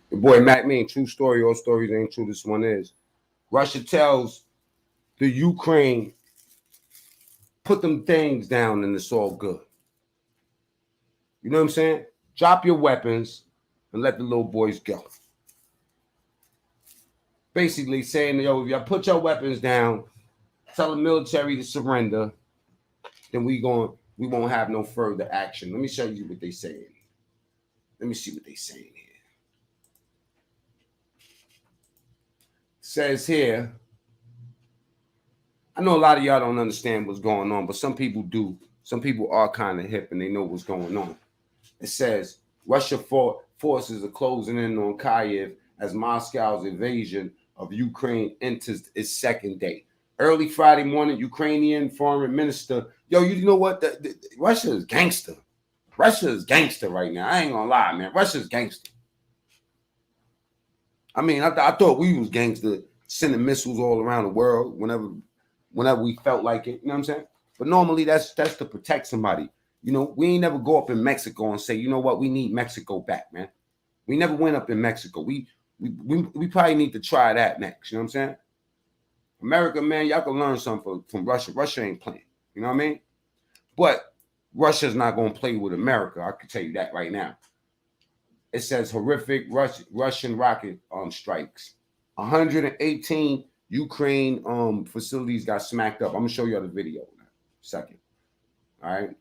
Your boy Mac Mean, true story, all stories ain't true. This one is. Russia tells the Ukraine, put them things down and it's all good. You know what I'm saying? Drop your weapons and let the little boys go. Basically saying, yo, if y'all put your weapons down, tell the military to surrender, then we won't have no further action. Let me show you what they saying. Let me see what they saying here. Says here, I know a lot of y'all don't understand what's going on, but some people do. Some people are kind of hip and they know what's going on. It says Russia forces are closing in on Kyiv as Moscow's invasion of Ukraine enters its second day. Early Friday morning, Ukrainian foreign minister, yo, you know what? Russia is gangster. Russia is gangster right now. I ain't gonna lie, man. Russia is gangster. I mean, I thought we was gangster, sending missiles all around the world whenever we felt like it. You know what I'm saying? But normally that's to protect somebody. You know, we ain't never go up in Mexico and say, you know what, we need Mexico back, man. We never went up in Mexico. We probably need to try that next. You know what I'm saying? America, man, y'all can learn something from Russia. Russia ain't playing. You know what I mean? But Russia's not going to play with America. I can tell you that right now. It says horrific Russian rocket strikes. 118 Ukraine facilities got smacked up. I'm going to show you the video in a second. All right.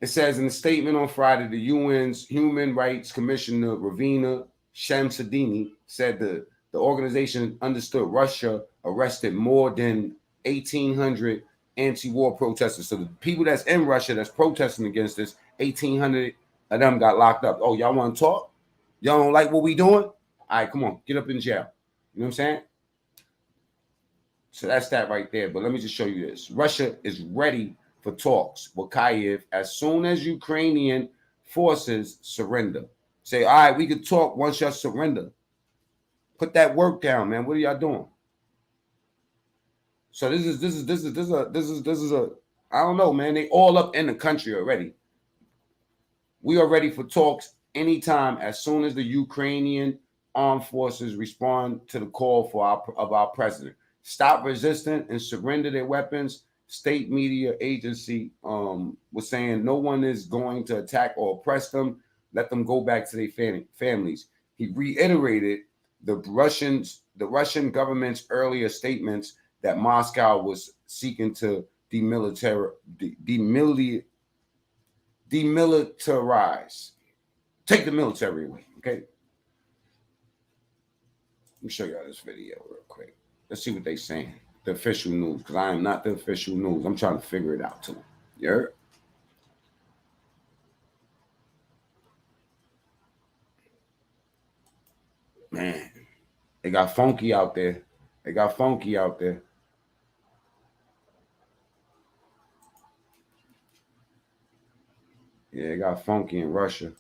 It says in a statement on Friday, the UN's Human Rights Commissioner Ravina Shamsadini said the organization understood Russia arrested more than 1,800 anti-war protesters. So the people that's in Russia that's protesting against this, 1,800 of them got locked up. Oh, y'all want to talk? Y'all don't like what we doing? All right, come on, get up in jail. You know what I'm saying? So that's that right there. But let me just show you this. Russia is ready for talks with Kyiv as soon as Ukrainian forces surrender. Say, all right, we could talk once y'all surrender. Put that work down, man. What are y'all doing? So this is a I don't know, man. They all up in the country already. We are ready for talks anytime as soon as the Ukrainian armed forces respond to the call of our president. Stop resisting and surrender their weapons. State media agency was saying no one is going to attack or oppress them. Let them go back to their families. He reiterated the Russian government's earlier statements that Moscow was seeking to demilitarize. Take the military away, okay? Let me show y'all this video real quick. Let's see what they're saying. The official news, because I am not the official news. I'm trying to figure it out too. You heard? Man, they got funky out there. They got funky out there. Yeah, they got funky in Russia.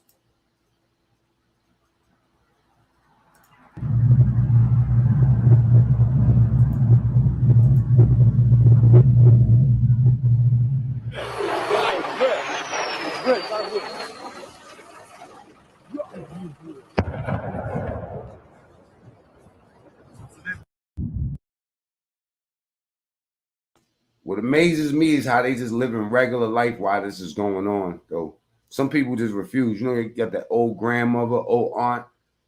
What amazes me is how they just live in regular life while this is going on, though. Some people just refuse. You know, you got that old grandmother, old aunt.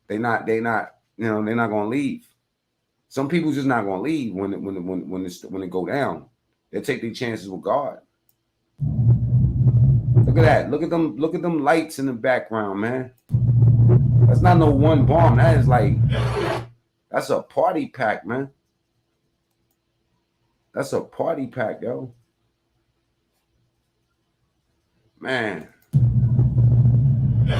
They're not gonna leave. Some people just not gonna leave when it go down. They take their chances with God. Look at that. Look at them lights in the background, man. That's not no one bomb. That is like, that's a party pack, man. That's a party pack, yo. Man. You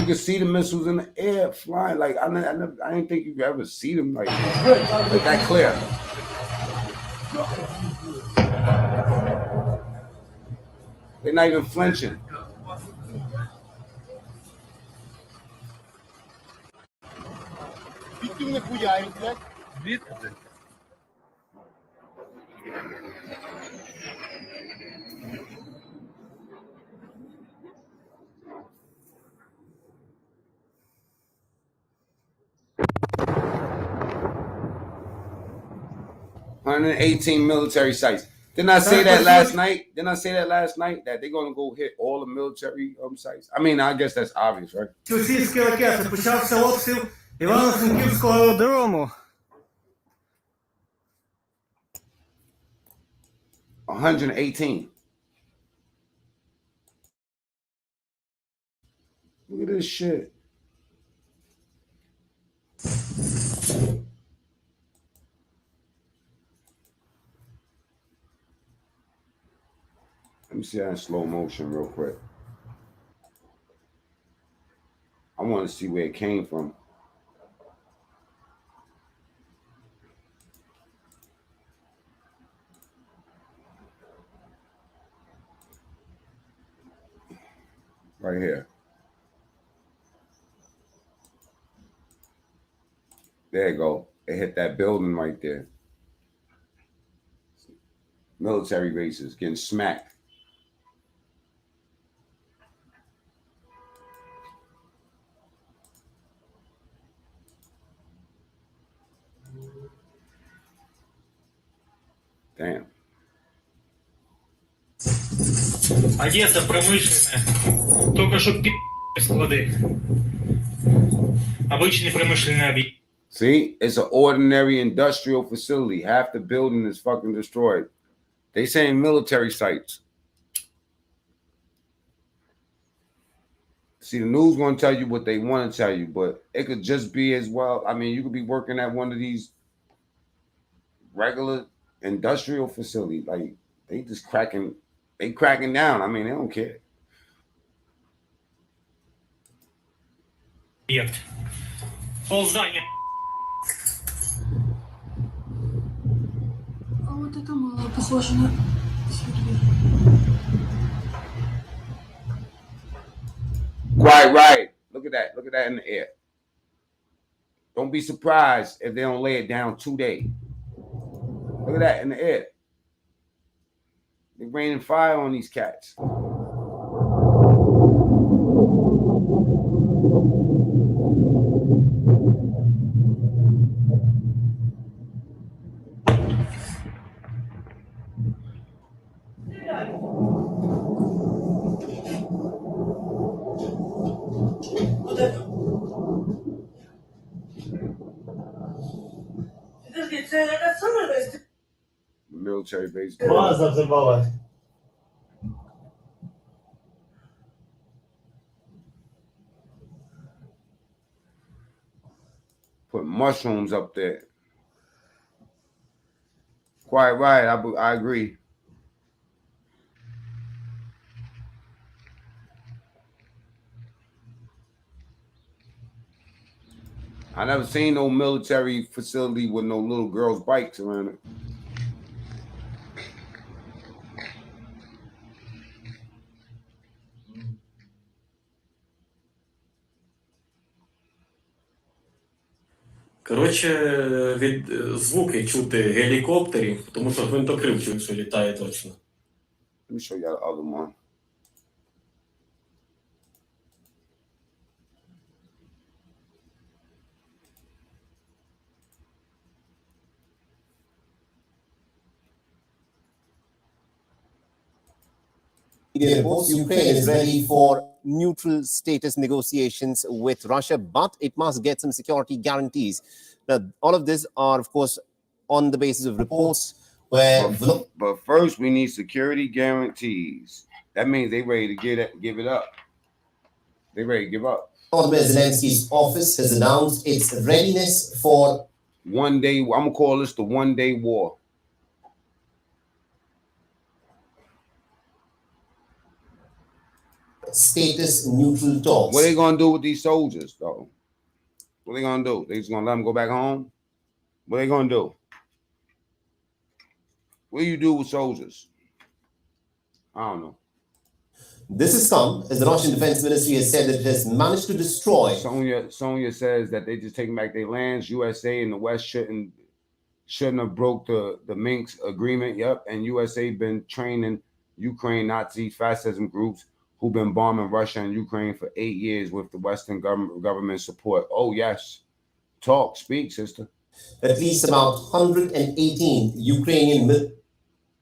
can see the missiles in the air flying. Like I didn't think you could ever see them like that clear. They're not even flinching. 118 military sites. Didn't I say that last night? Didn't I say that last night that they're gonna go hit all the military sites? I mean, I guess that's obvious, right? Російські ракети почався обстріл Івано-Франківського аеродрому. 118. Look at this shit. Let me see that in slow motion real quick. I want to see where it came from. Right here. There you go. It hit that building right there. Military bases getting smacked. Damn. Одесса промышленная. Только что склады. Обычный промышленный объект. See, it's an ordinary industrial facility. Half the building is fucking destroyed. They saying military sites. See, the news gonna tell you what they want to tell you, but it could just be as well. I mean, you could be working at one of these regular industrial facilities. Like they just cracking down. I mean, they don't care. Объект. Полздания. А вот это мало похоже на светлый. Quite right. Look at that. Look at that in the air. Don't be surprised if they don't lay it down today. Look at that in the air. They're raining fire on these cats. Military base. База взорвалась. Put mushrooms up there. Quite right. I agree. I never seen no military facility with no little girls' bikes around it. Коротше, від звуки чути гелікоптерів, тому що гвинтокрил чую, що літає точно. Let me show you the other one. Reports Ukraine is ready for neutral status negotiations with Russia, but it must get some security guarantees. Now, all of this are, of course, on the basis of reports where... But first, we need security guarantees. That means they ready to give it up. They ready to give up. Volodymyr Zelensky's office has announced its readiness for... One day, I'm going to call this the one-day war. Status neutral talks. What are they gonna do with these soldiers, though? What are they gonna do? They just gonna let them go back home? What are they gonna do? What do you do with soldiers? I don't know. This has come as the Russian Defense Ministry has said that it has managed to destroy. Sonia says that they just taking back their lands. USA and the West shouldn't have broke the Minsk agreement. Yep, and USA been training Ukraine Nazi fascism groups who've been bombing Russia and Ukraine for 8 years with the Western government support. Oh, yes. Speak, sister. At least about 118 Ukrainian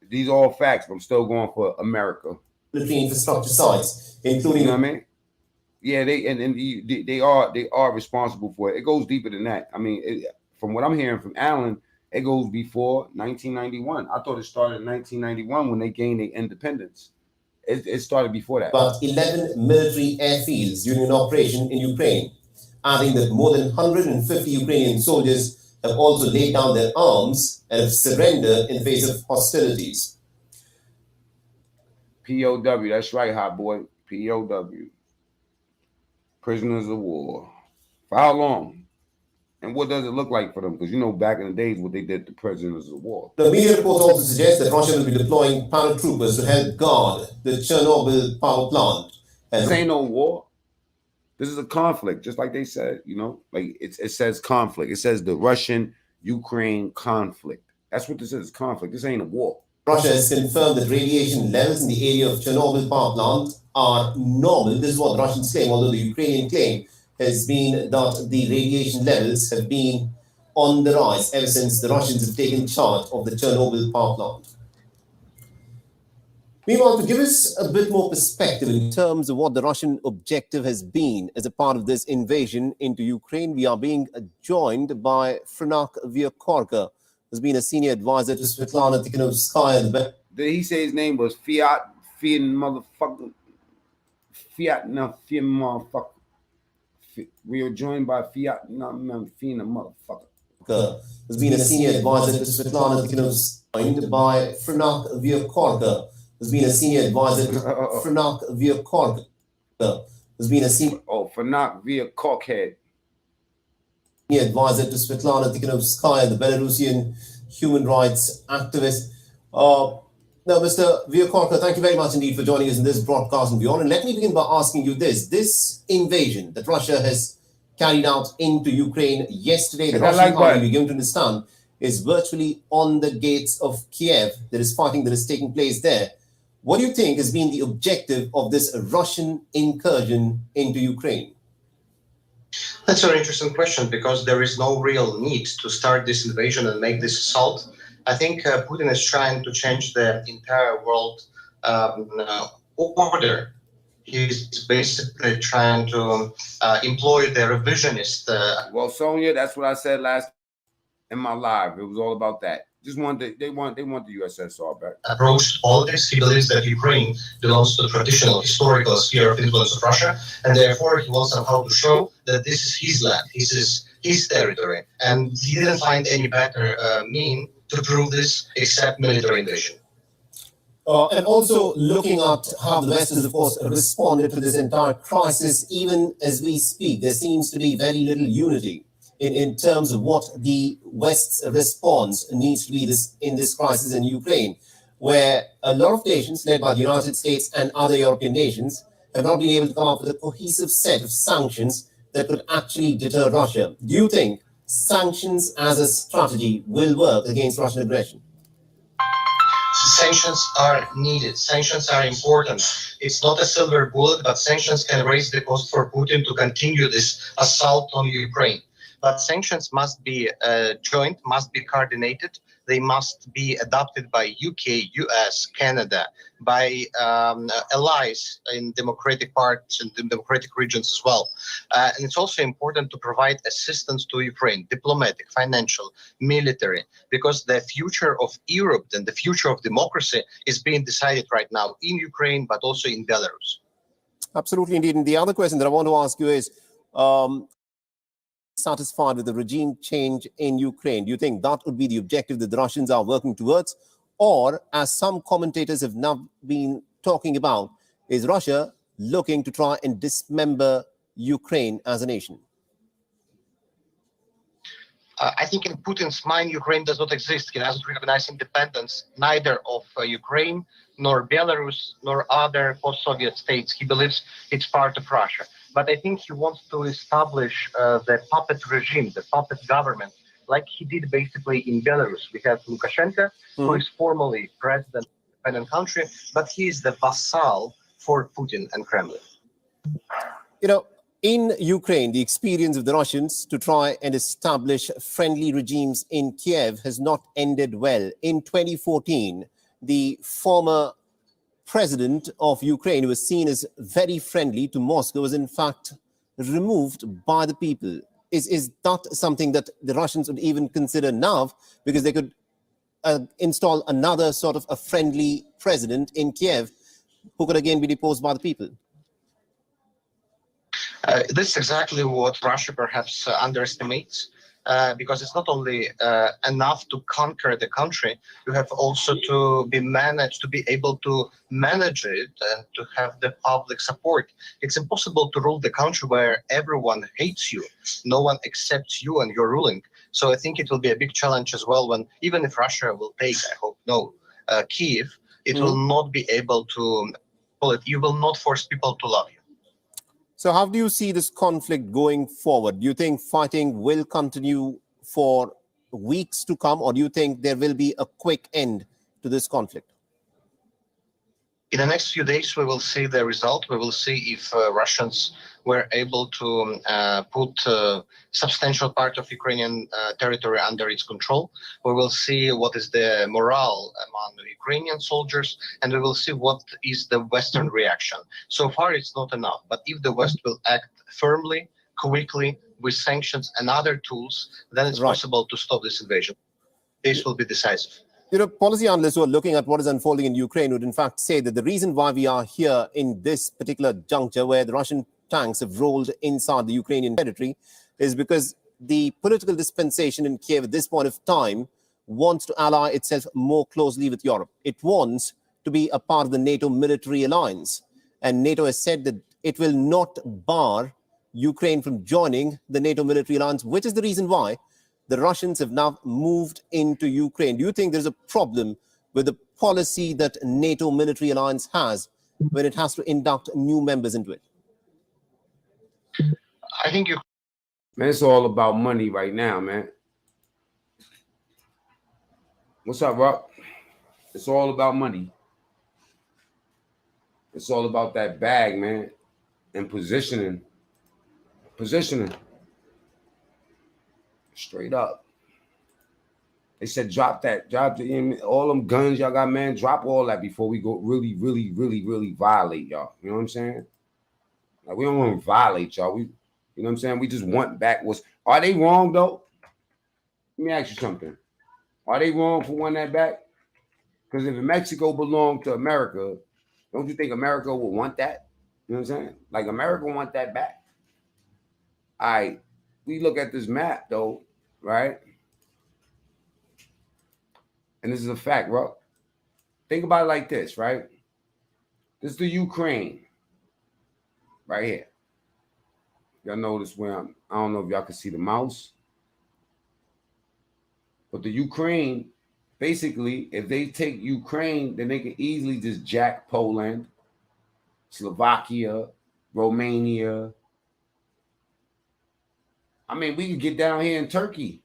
These are all facts, but I'm still going for America. military infrastructure sites, including You know what I mean? Yeah, they are responsible for it. It goes deeper than that. I mean, from what I'm hearing from Alan, it goes before 1991. I thought it started in 1991 when they gained their independence. It started before that. about 11 military airfields during an operation in Ukraine, adding that more than 150 Ukrainian soldiers have also laid down their arms and have surrendered in face of hostilities. POW, that's right, hot boy. POW. Prisoners of war. For how long? And what does it look like for them? Because you know, back in the days, what they did to prisoners of war. The media reports also suggest that Russia will be deploying paratroopers to help guard the Chernobyl power plant. This ain't no war. This is a conflict, just like they said. You know, like it says conflict. It says the Russian-Ukraine conflict. That's what this is. Conflict. This ain't a war. Russia has confirmed that radiation levels in the area of Chernobyl power plant are normal. This is what the Russians claim, although the Ukrainian claim has been that the radiation levels have been on the rise ever since the Russians have taken charge of the Chernobyl power plant. Meanwhile, to give us a bit more perspective in terms of what the Russian objective has been as a part of this invasion into Ukraine, we are being joined by Frenak Vyakorka, who's been a senior advisor to Svetlana Tikhanovskaya. Did he say his name was Fiat motherfucker? Fiat motherfucker. We are joined by Fiat motherfucker. Has been a senior advisor to Svetlana Tikhanovskaya, joined by Frenak Vyakorka. Has been a senior advisor to Frenak Vyakorka. Has been a senior Frenak Vyakorka. Advisor to Svetlana Tikhanovskaya, the Belarusian human rights activist. Now, Mr. Vyakorka, thank you very much indeed for joining us in this broadcast and beyond. And let me begin by asking you this. This invasion that Russia has carried out into Ukraine yesterday, the Russian army, we're going to understand, is virtually on the gates of Kiev. There is fighting that is taking place there. What do you think has been the objective of this Russian incursion into Ukraine? That's a very interesting question, because there is no real need to start this invasion and make this assault. I think Putin is trying to change the entire world order. He's basically trying to employ the revisionist. Well, Sonia, that's what I said last in my live. It was all about that. Just they want the USSR back. Approach politics. He believes that Ukraine belongs to the traditional historical sphere of influence of Russia, and therefore he wants somehow to show that this is his land, this is his territory, and he didn't find any better mean to prove this except military invasion. And also looking at how the West has, of course, responded to this entire crisis, even as we speak, there seems to be very little unity in terms of what the West's response needs to be in this crisis in Ukraine, where a lot of nations, led by the United States and other European nations, have not been able to come up with a cohesive set of sanctions that could actually deter Russia. Do you think sanctions as a strategy will work against Russian aggression? Sanctions are needed. Sanctions are important. It's not a silver bullet, but sanctions can raise the cost for Putin to continue this assault on Ukraine. But sanctions must be joint, must be coordinated. They must be adopted by UK, US, Canada, by allies in democratic parts and democratic regions as well. And it's also important to provide assistance to Ukraine, diplomatic, financial, military, because the future of Europe and the future of democracy is being decided right now in Ukraine, but also in Belarus. Absolutely, indeed. And the other question that I want to ask you is, satisfied with the regime change in Ukraine? Do you think that would be the objective that the Russians are working towards? Or, as some commentators have now been talking about, is Russia looking to try and dismember Ukraine as a nation? I think in Putin's mind, Ukraine does not exist. He doesn't recognize independence, neither of Ukraine, nor Belarus, nor other post-Soviet states. He believes it's part of Russia. But I think he wants to establish the puppet regime, the puppet government, like he did basically in Belarus. We have Lukashenko, who is formally president of the independent country, but he is the vassal for Putin and Kremlin. You know, In Ukraine, the experience of the Russians to try and establish friendly regimes in Kiev has not ended well. In 2014, the former president of Ukraine, who was seen as very friendly to Moscow, was in fact removed by the people. Is that something that the Russians would even consider now, because they could install another sort of a friendly president in Kiev who could again be deposed by the people? This is exactly what Russia perhaps underestimates, because it's not only enough to conquer the country, you have also to be able to manage it, to have the public support. It's impossible to rule the country where everyone hates you, no one accepts you and your ruling. So I think it will be a big challenge as well when, even if Russia will take, I hope no, Kiev, it will not be able to, you will not force people to love you. So how do you see this conflict going forward? Do you think fighting will continue for weeks to come, or do you think there will be a quick end to this conflict? In the next few days, we will see the result. We will see if Russians were able to put a substantial part of Ukrainian territory under its control. We will see what is the morale among the Ukrainian soldiers, and we will see what is the Western reaction. So far, it's not enough. But if the West will act firmly, quickly, with sanctions and other tools, then it's possible to stop this invasion. This will be decisive. You know, policy analysts who are looking at what is unfolding in Ukraine would in fact say that the reason why we are here in this particular juncture where the Russian tanks have rolled inside the Ukrainian territory is because the political dispensation in Kiev at this point of time wants to ally itself more closely with Europe. It wants to be a part of the NATO military alliance. And NATO has said that it will not bar Ukraine from joining the NATO military alliance, which is the reason why the Russians have now moved into Ukraine. Do you think there's a problem with the policy that NATO military alliance has when it has to induct new members into it? I think you. Man, it's all about money right now, man. What's up, Rock? It's all about money. It's all about that bag, man, and positioning. Positioning. Straight up. They said drop that, all them guns y'all got, man. Drop all that before we go really violate y'all. You know what I'm saying? Like, we don't want to violate y'all. You know what I'm saying? We just want back what's. Are they wrong though? Let me ask you something. Are they wrong for wanting that back? Because if Mexico belonged to America, don't you think America would want that? You know what I'm saying? Like, America want that back. All right. We look at this map though, right? And this is a fact, bro. Think about it like this, right? This is the Ukraine, right here. Y'all notice where I don't know if y'all can see the mouse, but the Ukraine, basically, if they take Ukraine, then they can easily just jack Poland, Slovakia, Romania. I mean, we could get down here in Turkey.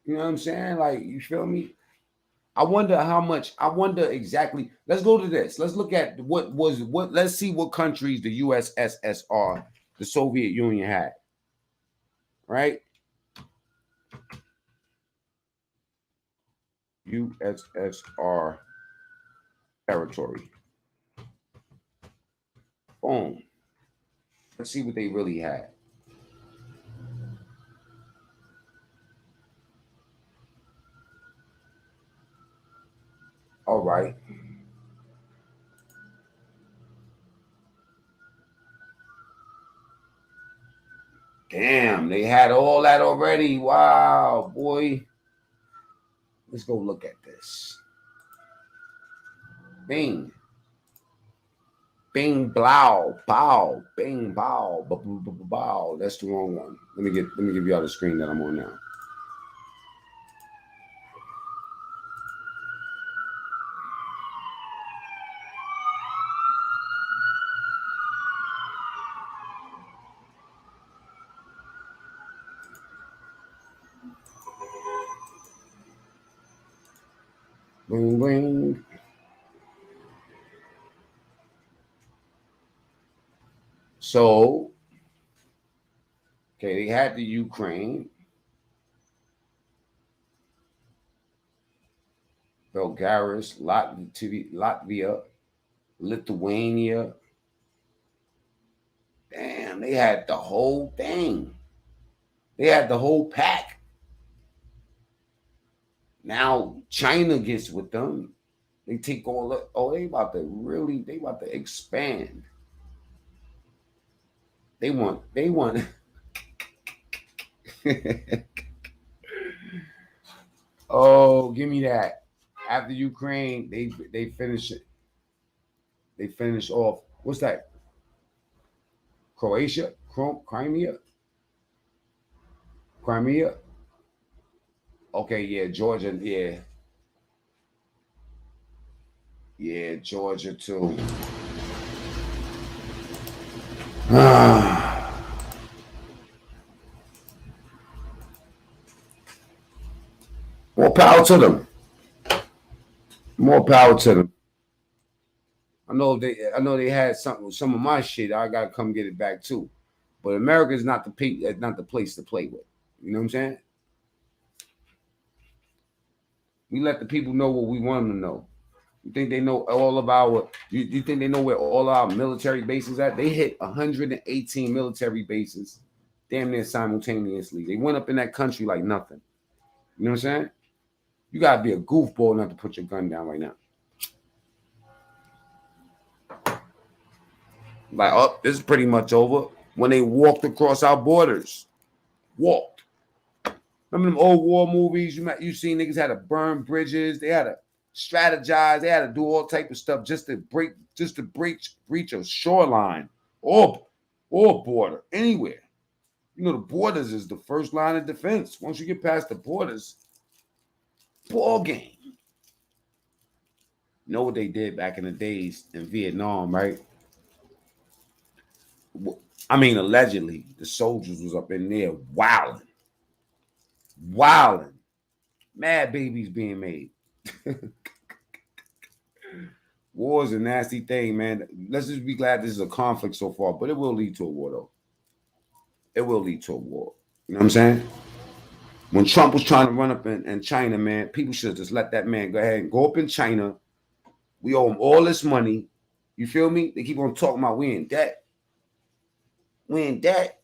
You know what I'm saying? Like, you feel me? I wonder exactly. Let's go to this. Let's look at let's see what countries the USSR, the Soviet Union, had. Right? USSR territory. Boom. Let's see what they really had. All right. Damn, they had all that already. Wow, boy. Let's go look at this. Bing. Bing, blow, bow, bing, bow, bow. That's the wrong one. Let me give y'all the screen that I'm on now. Bing, bing. So, okay, they had the Ukraine, Belarus, Latvia, Lithuania. Damn, they had the whole thing. They had the whole pack. Now China gets with them. They take all the, they about to expand. They want oh, give me that. After Ukraine, they finish it. They finish off. What's that? Croatia? Crimea? Okay, yeah, Georgia, yeah. Yeah, Georgia too. More power to them. More power to them. I know they had some of my shit. I gotta come get it back too. But America is not the place to play with. You know what I'm saying? We let the people know what we want them to know. You think they know all of our? You think they know where all our military bases at? They hit 118 military bases, damn near simultaneously. They went up in that country like nothing. You know what I'm saying? You gotta be a goofball not to put your gun down right now. Like, oh, this is pretty much over. When they walked across our borders, walked. Remember them old war movies? You seen niggas had to burn bridges. They had to strategize. They had to do all type of stuff just to breach a shoreline or border anywhere. You know, the borders is the first line of defense. Once you get past the borders, ball game. You know what they did back in the days in Vietnam, right? I mean, allegedly, the soldiers was up in there wilding. Mad babies being made. War is a nasty thing, man. Let's just be glad this is a conflict so far, but it will lead to a war, though. It will lead to a war. You know what I'm saying? When Trump was trying to run up in China, man, people should have just let that man go ahead and go up in China. We owe him all this money. You feel me? They keep on talking about we in debt. We in debt.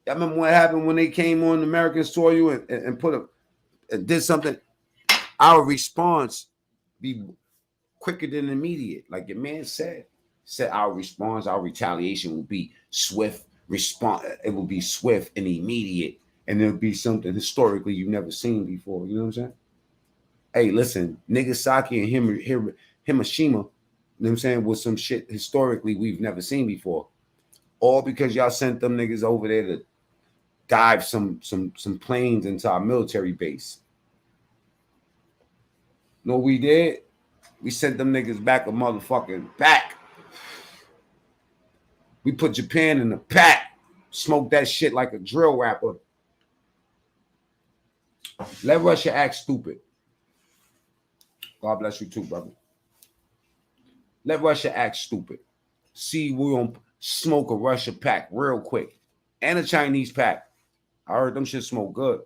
I remember what happened when they came on American soil and did something. Our response be quicker than immediate. Like your man said our response, our retaliation will be swift. It will be swift and immediate. And it'll be something historically you've never seen before. You know what I'm saying? Hey, listen, Nagasaki and Hiroshima, you know what I'm saying, was some shit historically we've never seen before. All because y'all sent them niggas over there to dive some planes into our military base. No, we did. We sent them niggas back a motherfucking back. We put Japan in the pack. Smoked that shit like a drill rapper. Let Russia act stupid. God bless you too, brother. Let Russia act stupid. See, we're going to smoke a Russia pack real quick. And a Chinese pack. I heard them shit smoke good.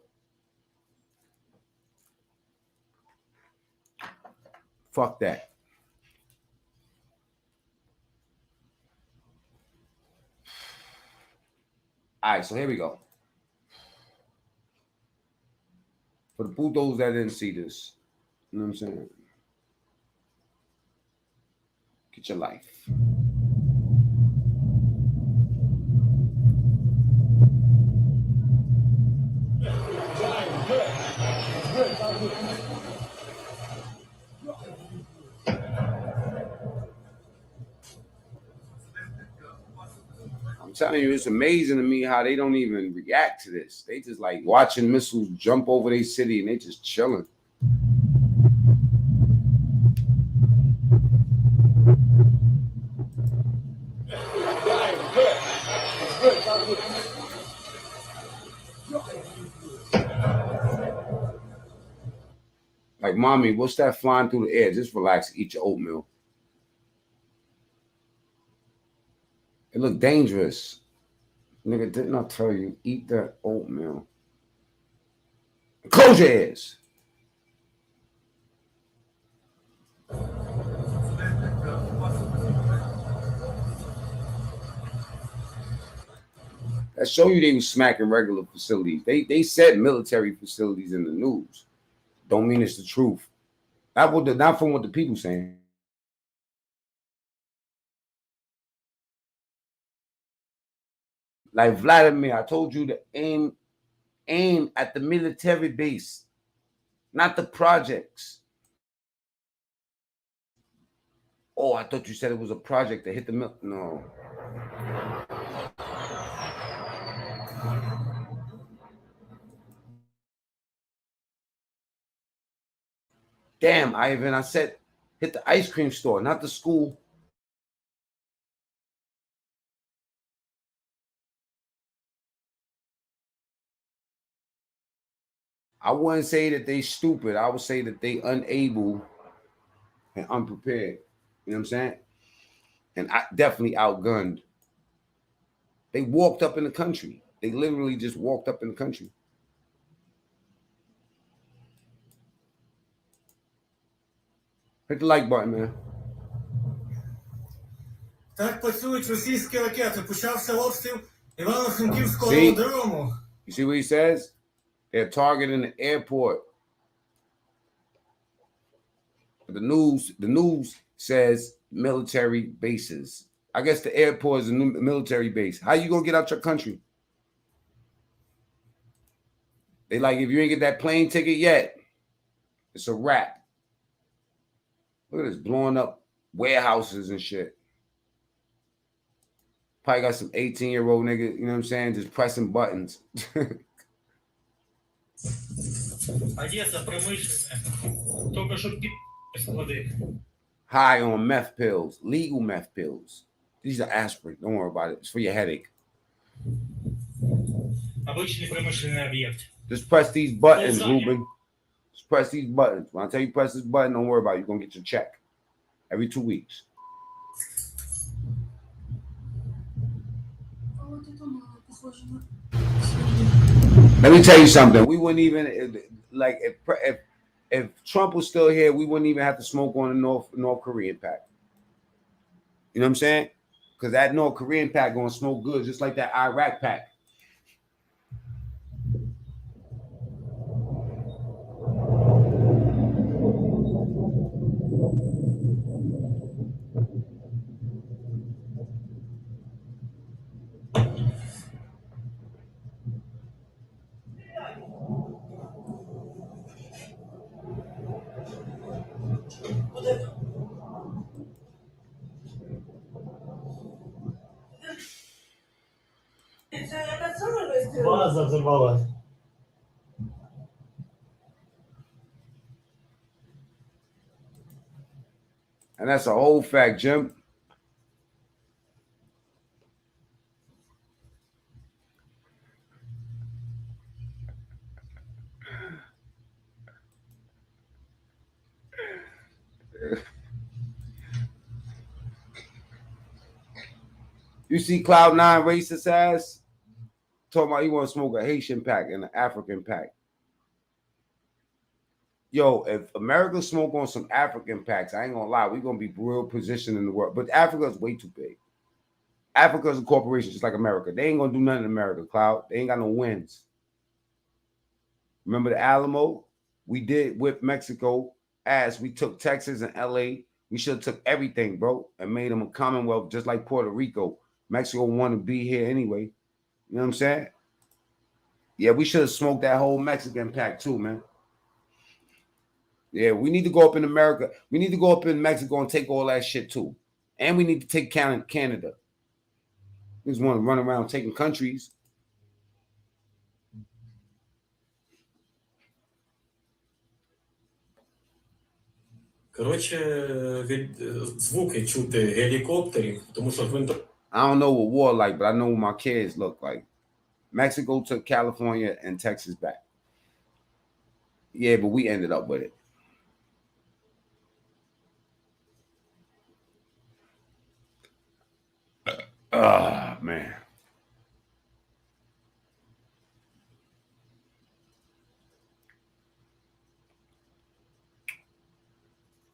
Fuck that. All right, so here we go. For the bulldogs that didn't see this, you know what I'm saying? Get your life. I'm telling you, it's amazing to me how they don't even react to this. They just like watching missiles jump over their city and they just chilling. Like, mommy, what's that flying through the air? Just relax, eat your oatmeal. It looked dangerous. Nigga, didn't I tell you, eat that oatmeal? Close your ears. That show you they was smacking regular facilities. They said military facilities in the news. Don't mean it's the truth. Not from what the people saying. Like Vladimir, I told you to aim at the military base, not the projects. Oh, I thought you said it was a project that hit the mill. No. Damn, Ivan, I said hit the ice cream store, not the school. I wouldn't say that they stupid. I would say that they unable and unprepared. You know what I'm saying? And I definitely outgunned. They walked up in the country. They literally just walked up in the country. Hit the like button, man. Так працюють російські ракети. Почався обстріл Івано-Франківського See? аеродрому. You see what he says? They're targeting the airport. The news says military bases. I guess the airport is a new military base. How you gonna get out your country? They like, if you ain't get that plane ticket yet, it's a wrap. Look at this, blowing up warehouses and shit. Probably got some 18-year-old nigga, you know what I'm saying, just pressing buttons. Одеса промышленная. Только что склады. High on meth pills, legal meth pills. These are aspirin. Don't worry about it. It's for your headache. Обычный промышленный объект. Just press these buttons, Ruben. Just press these buttons. When I tell you press this button, don't worry about it. You're going to get your check every 2 weeks. А вот это мало похоже на... Let me tell you something. We wouldn't even, like, if Trump was still here, we wouldn't even have to smoke on the North Korean pack. You know what I'm saying? Because that North Korean pack going to smoke good, just like that Iraq pack. База взорвалась. And that's a whole fact, Jim. You see Cloud9 racist ass talking about he want to smoke a Haitian pack and an African pack. Yo, if America smoke on some African packs, I ain't gonna lie, we're gonna be real positioned in the world. But Africa is way too big. Africa is a corporation just like America. They ain't gonna do nothing in America, Cloud. They ain't got no wins. Remember the Alamo? We did whip Mexico ass. We took Texas and LA. We should have took everything, bro, and made them a commonwealth just like Puerto Rico. Mexico want to be here anyway. You know what I'm saying? Yeah, we should have smoked that whole Mexican pack too, man. Yeah, we need to go up in America. We need to go up in Mexico and take all that shit too. And we need to take Canada. We just want to run around taking countries. Коротше, від звуки чути гелікоптерів, тому що I don't know what war like, but I know what my kids look like. Mexico took California and Texas back. Yeah, but we ended up with it. Ah, man.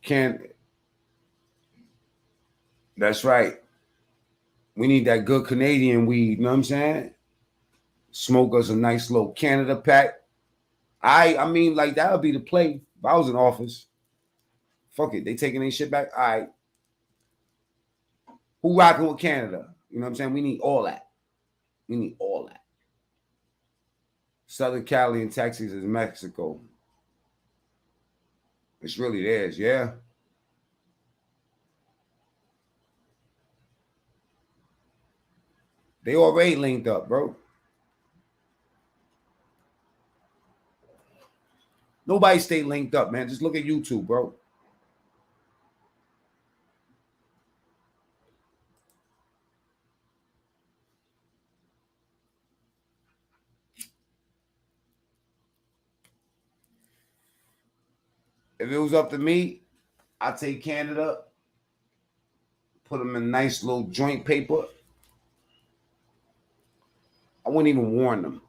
Can't. That's right. We need that good Canadian weed. You know what I'm saying? Smoke us a nice little Canada pack. I mean, like that would be the play. If I was in office, fuck it. They taking their shit back. All right. Who rocking with Canada? You know what I'm saying? We need all that. We need all that. Southern Cali and Texas is Mexico. It's really theirs, yeah. They already linked up, bro. Nobody stay linked up, man. Just look at YouTube, bro. If it was up to me, I'd take Canada, put them in nice little joint paper. I wouldn't even warn them.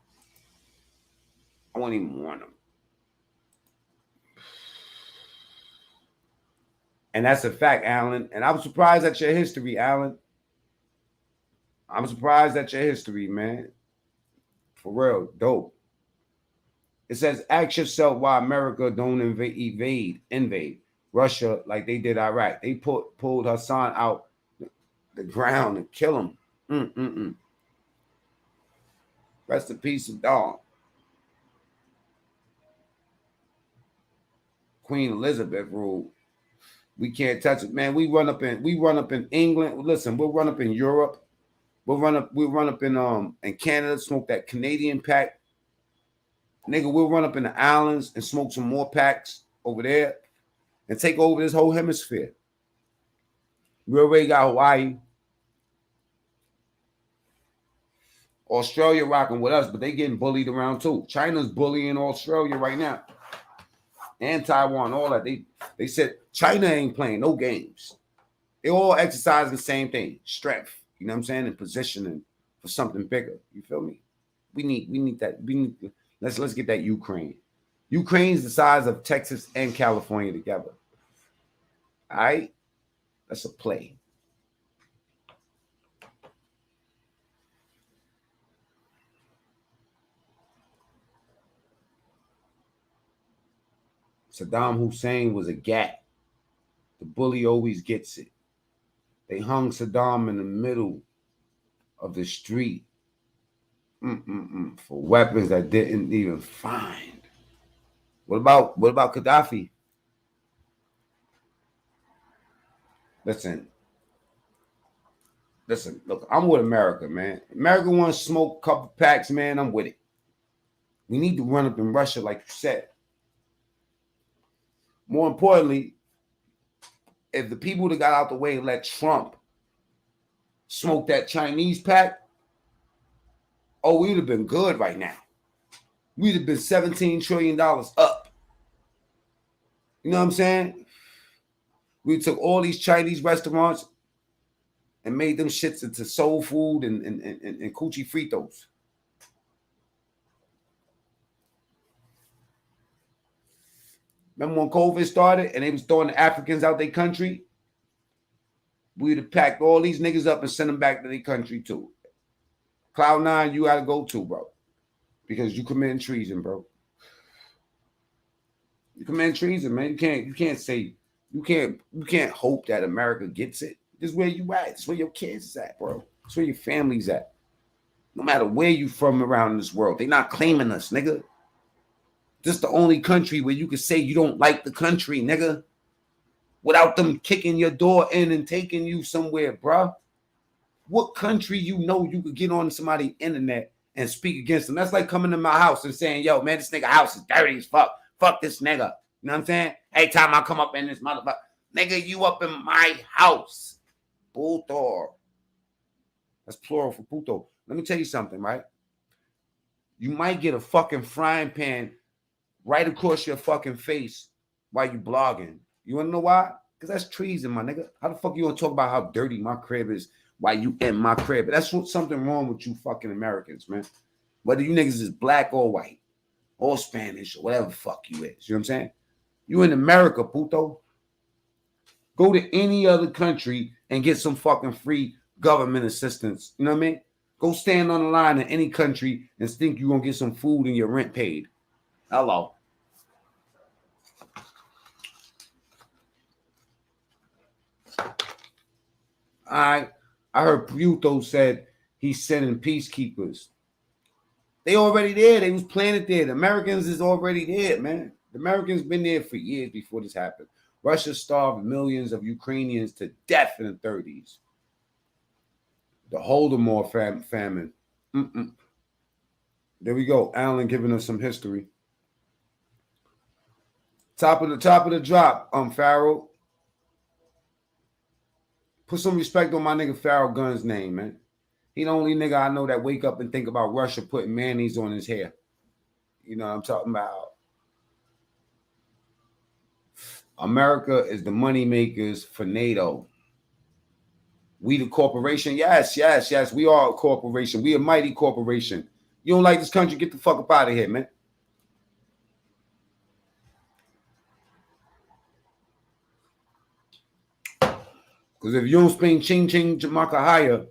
And that's a fact, Alan. And I'm surprised at your history, Alan. I'm surprised at your history, man. For real, dope. It says, ask yourself why America don't invade Russia like they did Iraq. They pulled Hassan out the ground and kill him. Rest in peace, Saddam. Queen Elizabeth ruled. We can't touch it, man. We run up in England. Listen, we'll run up in Europe. We'll run up in Canada, smoke that Canadian pack. Nigga, we'll run up in the islands and smoke some more packs over there and take over this whole hemisphere. We already got Hawaii. Australia rocking with us, but they getting bullied around too. China's bullying Australia right now. And Taiwan, all that. They said China ain't playing no games. They all exercise the same thing. Strength. You know what I'm saying? And positioning for something bigger. You feel me? We need that. Let's get that Ukraine. Ukraine's the size of Texas and California together. All right? That's a play. Saddam Hussein was a gat. The bully always gets it. They hung Saddam in the middle of the street for weapons that didn't even find. What about Gaddafi? Listen, look, I'm with America, man. America wants to smoke a couple packs, man. I'm with it. We need to run up in Russia, like you said. More importantly, if the people that got out the way and let Trump smoke that Chinese pack, oh, we'd have been good right now. We'd have been $17 trillion up. You know what I'm saying? We took all these Chinese restaurants and made them shits into soul food and coochie fritos. Remember when COVID started and they was throwing the Africans out their country? We'd have packed all these niggas up and sent them back to their country too. Cloud9, you gotta go too, bro. Because you committing treason, bro. You committing treason, man. You can't hope that America gets it. This is where you at. This is where your kids is at, bro. This is where your family's at. No matter where you from around this world, they not claiming us, nigga. This is the only country where you can say you don't like the country, nigga, without them kicking your door in and taking you somewhere, bro. What country you know you could get on somebody's internet and speak against them? That's like coming to my house and saying, yo, man, this nigga house is dirty as fuck. Fuck this nigga. You know what I'm saying? Every time I come up in this motherfucker, nigga, you up in my house. Puto. That's plural for puto. Let me tell you something, right? You might get a fucking frying pan right across your fucking face while you blogging. You want to know why? Because that's treason, my nigga. How the fuck you want to talk about how dirty my crib is while you in my crib? That's something wrong with you fucking Americans, man. Whether you niggas is black or white or Spanish or whatever the fuck you is. You know what I'm saying? You in America, puto. Go to any other country and get some fucking free government assistance. You know what I mean? Go stand on the line in any country and think you're going to get some food and your rent paid. Hello. I heard Pluto said he's sending peacekeepers. They already there. They was planted there. The Americans is already there, man. The Americans been there for years before this happened. Russia starved millions of Ukrainians to death in the 30s. The Holodomor famine. There we go. Alan giving us some history. Top of the drop, Pharaoh. Put some respect on my nigga Pharaoh Gunn's name, man. He the only nigga I know that wake up and think about Russia putting mayonnaise on his hair. You know what I'm talking about? America is the money makers for NATO. We the corporation. Yes. We are a corporation. We a mighty corporation. You don't like this country? Get the fuck up out of here, man. Because if you don't spend ching Jamakahaya,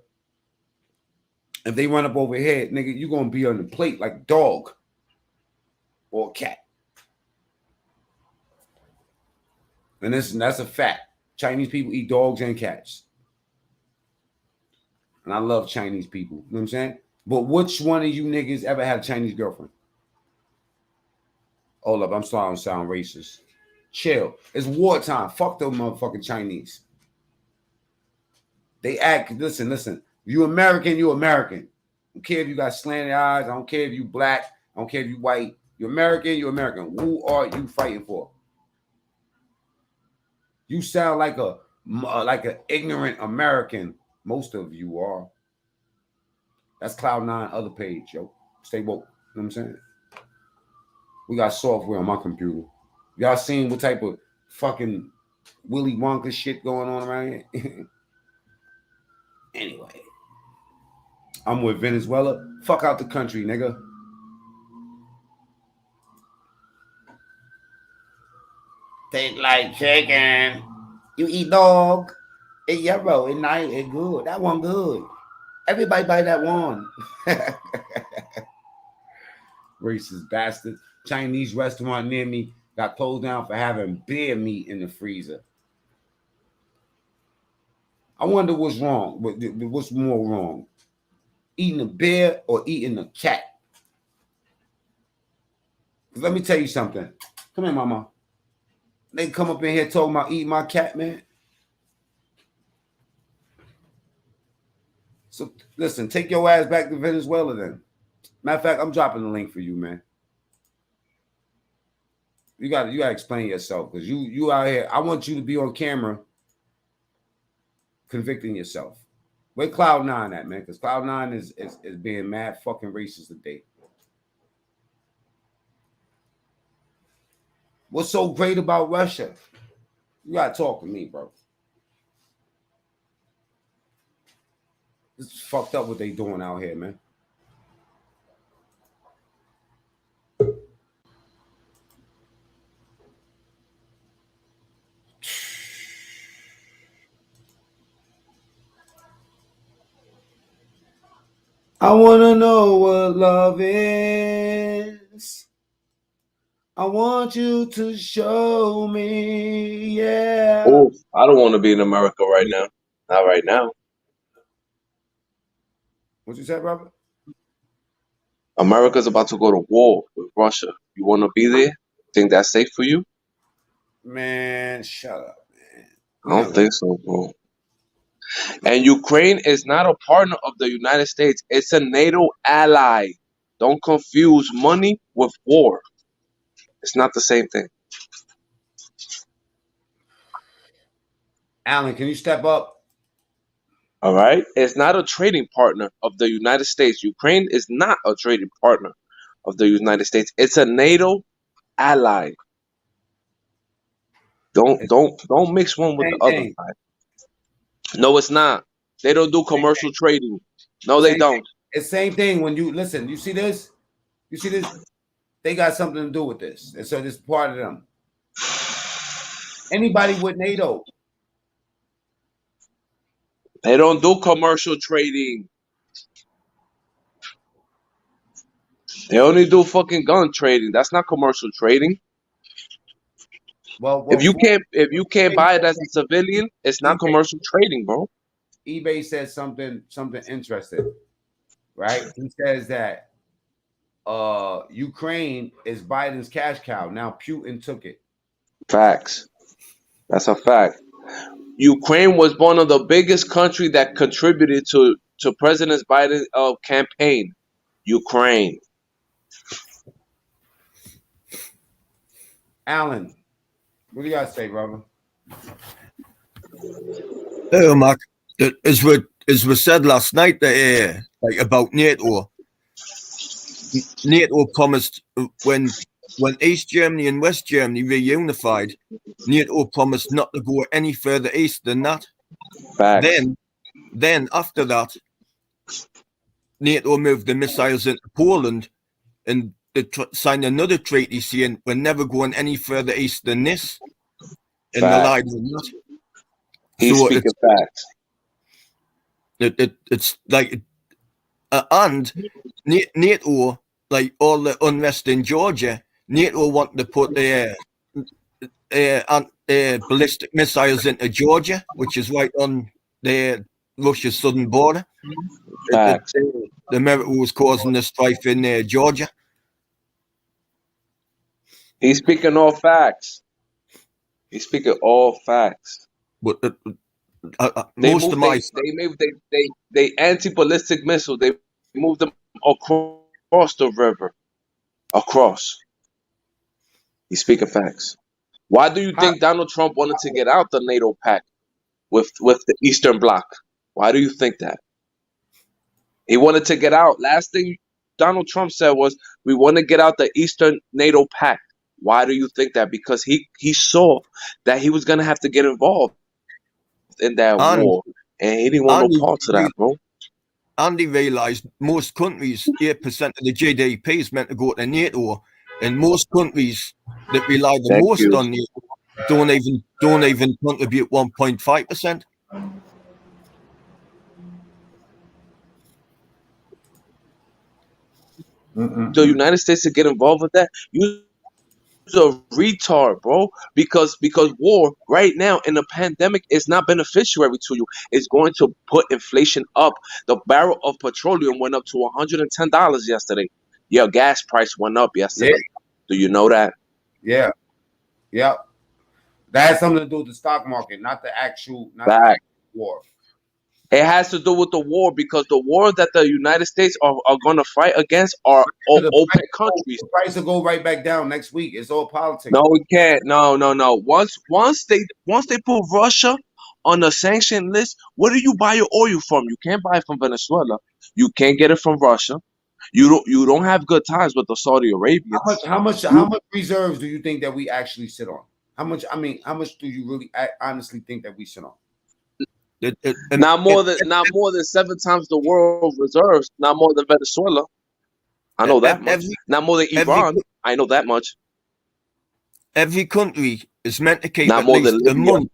if they run up over here, nigga, you're going to be on the plate like a dog or a cat. And that's a fact. Chinese people eat dogs and cats. And I love Chinese people. You know what I'm saying? But which one of you niggas ever had a Chinese girlfriend? Hold up, I'm starting to sound racist. Chill. It's wartime. Fuck them motherfucking Chinese. They act, listen. You American, you American. I don't care if you got slanted eyes. I don't care if you black. I don't care if you white. You're American, you're American. Who are you fighting for? You sound like an ignorant American. Most of you are. That's Cloud9 other page, yo. Stay woke. You know what I'm saying? We got software on my computer. Y'all seen what type of fucking Willy Wonka shit going on around here? Anyway. I'm with Venezuela. Fuck out the country, nigga. Taste like chicken. You eat dog. It's yellow. It's nice. It's good. That one good. Everybody buy that one. Racist bastard. Chinese restaurant near me got closed down for having bear meat in the freezer. I wonder what's wrong. What's more wrong? Eating a bear or eating a cat? Let me tell you something. Come here, mama. They come up in here talking about eating my cat, man. So listen, take your ass back to Venezuela then. Matter of fact, I'm dropping the link for you, man. You gotta explain yourself because you out here. I want you to be on camera convicting yourself. Where Cloud9 at, man? Because Cloud9 is being mad fucking racist today. What's so great about Russia? You gotta talk to me, bro. It's fucked up what they doing out here, man. I want to know what love is. I want you to show me, yeah. Oh, I don't want to be in America right now. Not right now. What you said, Robert? America's about to go to war with Russia. You want to be there? Think that's safe for you? Man, shut up, man. I don't think so, bro. And Ukraine is not a partner of the United States. It's a NATO ally. Don't confuse money with war. It's not the same thing. Alan, can you step up? All right? It's not a trading partner of the United States. Ukraine is not a trading partner of the United States. It's a NATO ally. Don't mix one with the other side. No, it's not. They don't do commercial trading. No, they don't. It's the same thing when you listen. You see this? You see this? They got something to do with this. And so this is part of them. Anybody with NATO, They don't do commercial trading. They only do fucking gun trading. That's not commercial trading. Well, If you can't buy it as a civilian, it's not commercial trading, bro. eBay says something interesting, right? He says that Ukraine is Biden's cash cow. Now Putin took it. Facts. That's a fact. Ukraine was one of the biggest country that contributed to President Biden's campaign. Ukraine. Alan, what do you got to say, brother? Hey, Mark, as we said last night, like about NATO. NATO promised when East Germany and West Germany reunified, NATO promised not to go any further east than that. Facts. Then after that, NATO moved the missiles into Poland, and they signed another treaty saying we're never going any further east than this. And they lied on that. He's So speaking facts. It's like, and NATO, like all the unrest in Georgia, NATO want to put their ballistic missiles into Georgia, which is right on the Russia's southern border. Facts. The America was causing the strife in Georgia. He's speaking all facts. He's speaking all facts. But They most moved, of my they anti-ballistic missiles. They moved them across the river. Across. He's speaking facts. Why do you think Donald Trump wanted to get out the NATO pact with the Eastern Bloc? Why do you think that? He wanted to get out. Last thing Donald Trump said was, we want to get out the Eastern NATO pact. Why do you think that? Because he saw that he was going to have to get involved in that war. And he didn't want no parts of that, bro. And he realised most countries, 8% of the GDP is meant to go to NATO, and most countries that rely the most on NATO don't even contribute 1.5%. The United States to get involved with that, you're a retard, bro. Because war right now in the pandemic is not beneficiary to you. It's going to put inflation up. The barrel of petroleum went up to $110 yesterday. Yeah, gas price went up yesterday. Yeah. Do you know that? Yeah. That has something to do with the stock market, not the actual war. It has to do with the war, because the war that the United States are going to fight against are all OPEC countries. The price will go right back down next week. It's all politics. No, we can't. No. Once they put Russia on the sanction list, where do you buy your oil from? You can't buy it from Venezuela. You can't get it from Russia. You don't have good ties with the Saudi Arabians. How much reserves do you think that we actually sit on? How much do you really honestly think that we sit on? Not more than 7 times the world reserves. Not more than Venezuela. I know that much. Not more than Iran. I know that much. Every country is meant to keep not at more least than a month.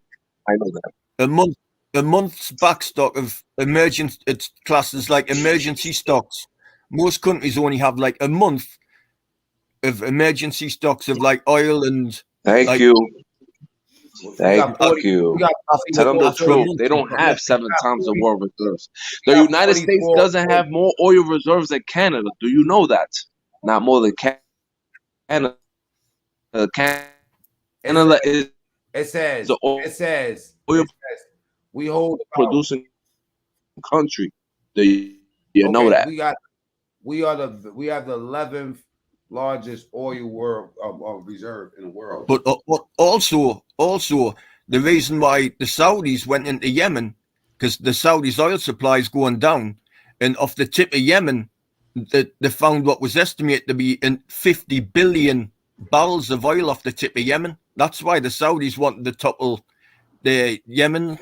I know that. A month's backstock of emergency. It's classed as like emergency stocks. Most countries only have like a month of emergency stocks of like oil and. Thank you. Tell them the truth. They don't have 7 times the world reserves. The United States doesn't have more oil reserves than Canada. Do you know that? Not more than Canada. Canada is. It says we hold producing country. Do you know that? We have the 11th largest oil world reserve in the world. But also the reason why the Saudis went into Yemen, because the Saudis' oil supply is going down, and off the tip of Yemen, they found what was estimated to be in 50 billion barrels of oil off the tip of Yemen. That's why the Saudis wanted to topple the Yemen,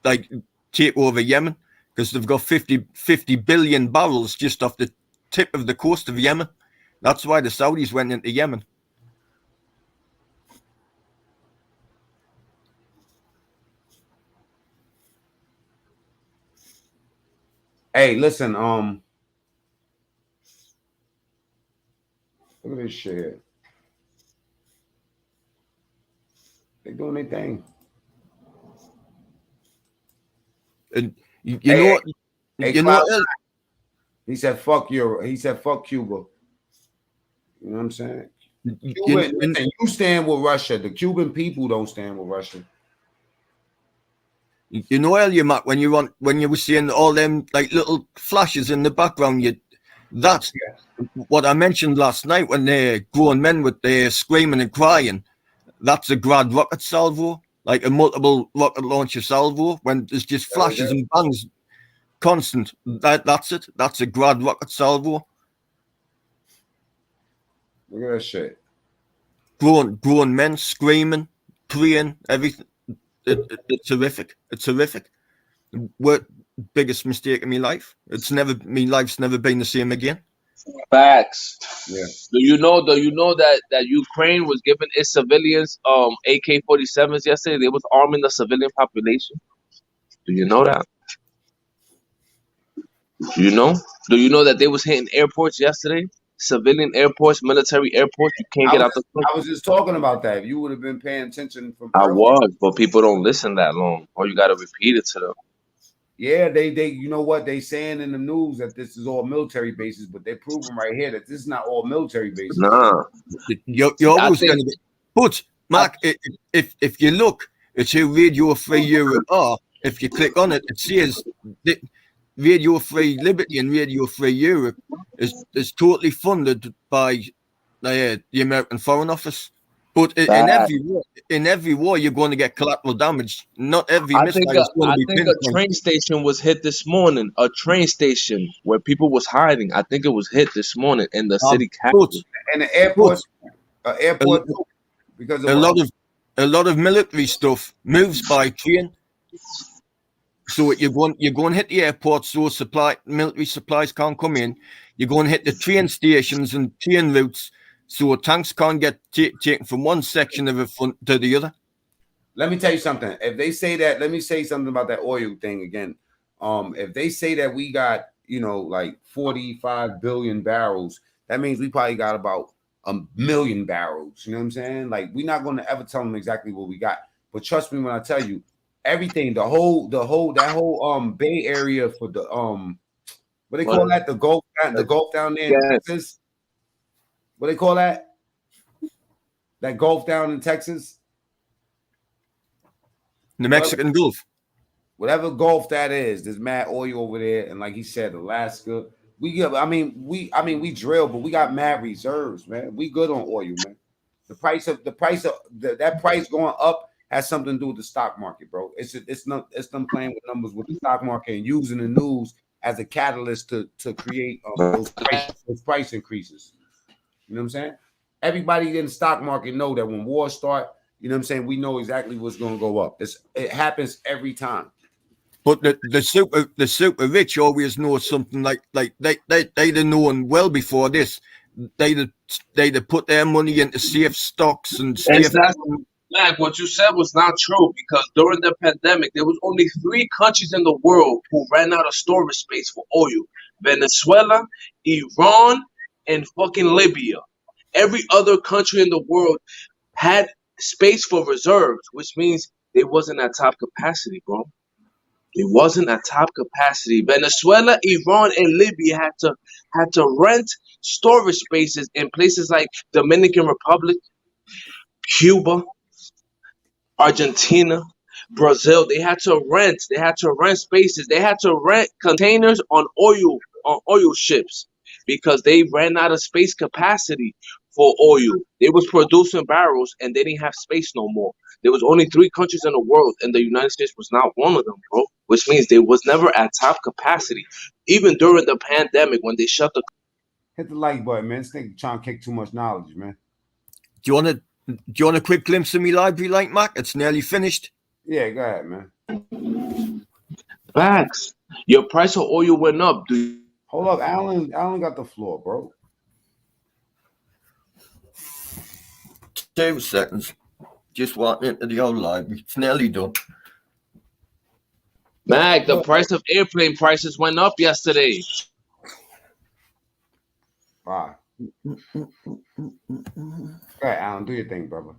like take over Yemen, because they've got 50 billion barrels just off the tip of the coast of Yemen. That's why the Saudis went into Yemen. Hey, listen, look at this shit here. They doing their thing. And you Hey, know what? Hey, You know Cloud, what? he said fuck Europe. He said fuck Cuba. You know what I'm saying? You, Cuba, you- listen, you stand with Russia. The Cuban people don't stand with Russia. you know earlier, Matt, when you were seeing all them like little flashes in the background, that's what I mentioned last night when they're grown men with their screaming and crying. That's a grad rocket salvo, like a multiple rocket launcher salvo. When there's just flashes and bangs, constant. That's it. That's a grad rocket salvo. Look at that shit. Grown men screaming, praying, everything. It's horrific. It's horrific. What biggest mistake in my life? My life's never been the same again. Facts. Yeah. Do you know that Ukraine was giving its civilians AK-47s yesterday? They was arming the civilian population. Do you know that? Do you know that they was hitting airports yesterday? Civilian airports, military airports. You can't get out the country. I was just talking about that. If you would have been paying attention from I earlier. was, but people don't listen that long. Or you gotta repeat it to them. Yeah, they you know what they saying in the news that this is all military bases, but they're proving right here that this is not all military bases. Nah. You're always going to get. But Mark, if you look, it's who Radio Free Europe are. If you click on it, it says that Radio Free Liberty and Radio Free Europe is totally funded by the American Foreign Office. But in every war, you're going to get collateral damage. Not every I missile think is going to be a pinpointed. train station was hit this morning. A train station where people was hiding. I think it was hit this morning in the city capital. And the airport, too, because of a lot of military stuff moves by train. So you're going to hit the airport, so military supplies can't come in. You're going to hit the train stations and train routes, so tanks can't get taken from one section of it to the other. Let me tell you something. If they say that, let me say something about that oil thing again. If they say that we got, like 45 billion barrels, that means we probably got about 1 million barrels. You know what I'm saying? Like, we're not going to ever tell them exactly what we got. But trust me when I tell you, everything, that whole Bay Area for the what they call that? The Gulf down there in Texas. What they call that? That Gulf down in Texas? The Mexican Gulf. Whatever Gulf that is, there's mad oil over there. And like he said, Alaska. We drill, but we got mad reserves, man. We good on oil, man. The price of that price going up has something to do with the stock market, bro. It's them playing with numbers with the stock market and using the news as a catalyst to create those price increases. You know what I'm saying? Everybody in the stock market know that when wars start, you know what I'm saying, we know exactly what's going to go up. It happens every time. But the super rich always know something like they'd have known well before this. They'd have put their money into safe stocks and safe. Mac, what you said was not true, because during the pandemic, there was only 3 countries in the world who ran out of storage space for oil: Venezuela, Iran, and fucking Libya. Every other country in the world had space for reserves, which means they wasn't at top capacity, bro. It wasn't at top capacity. Venezuela, Iran, and Libya had to rent storage spaces in places like Dominican Republic, Cuba, Argentina, Brazil. They had to rent spaces. They had to rent containers on oil ships because they ran out of space capacity for oil. They was producing barrels and they didn't have space no more. There was only 3 countries in the world, and the United States was not one of them, bro. Which means they was never at top capacity. Even during the pandemic, when they shut the... Hit the like button, man. This nigga trying to kick too much knowledge, man. Do you want a quick glimpse of me library, like Mac? It's nearly finished. Yeah, go ahead, man. Facts. Your price of oil went up, dude. Hold up, Alan got the floor, bro. 2 seconds. Just walking into the old library. It's nearly done. Mag, the price of airplane prices went up yesterday. All right. Go ahead, Alan. Do your thing, brother.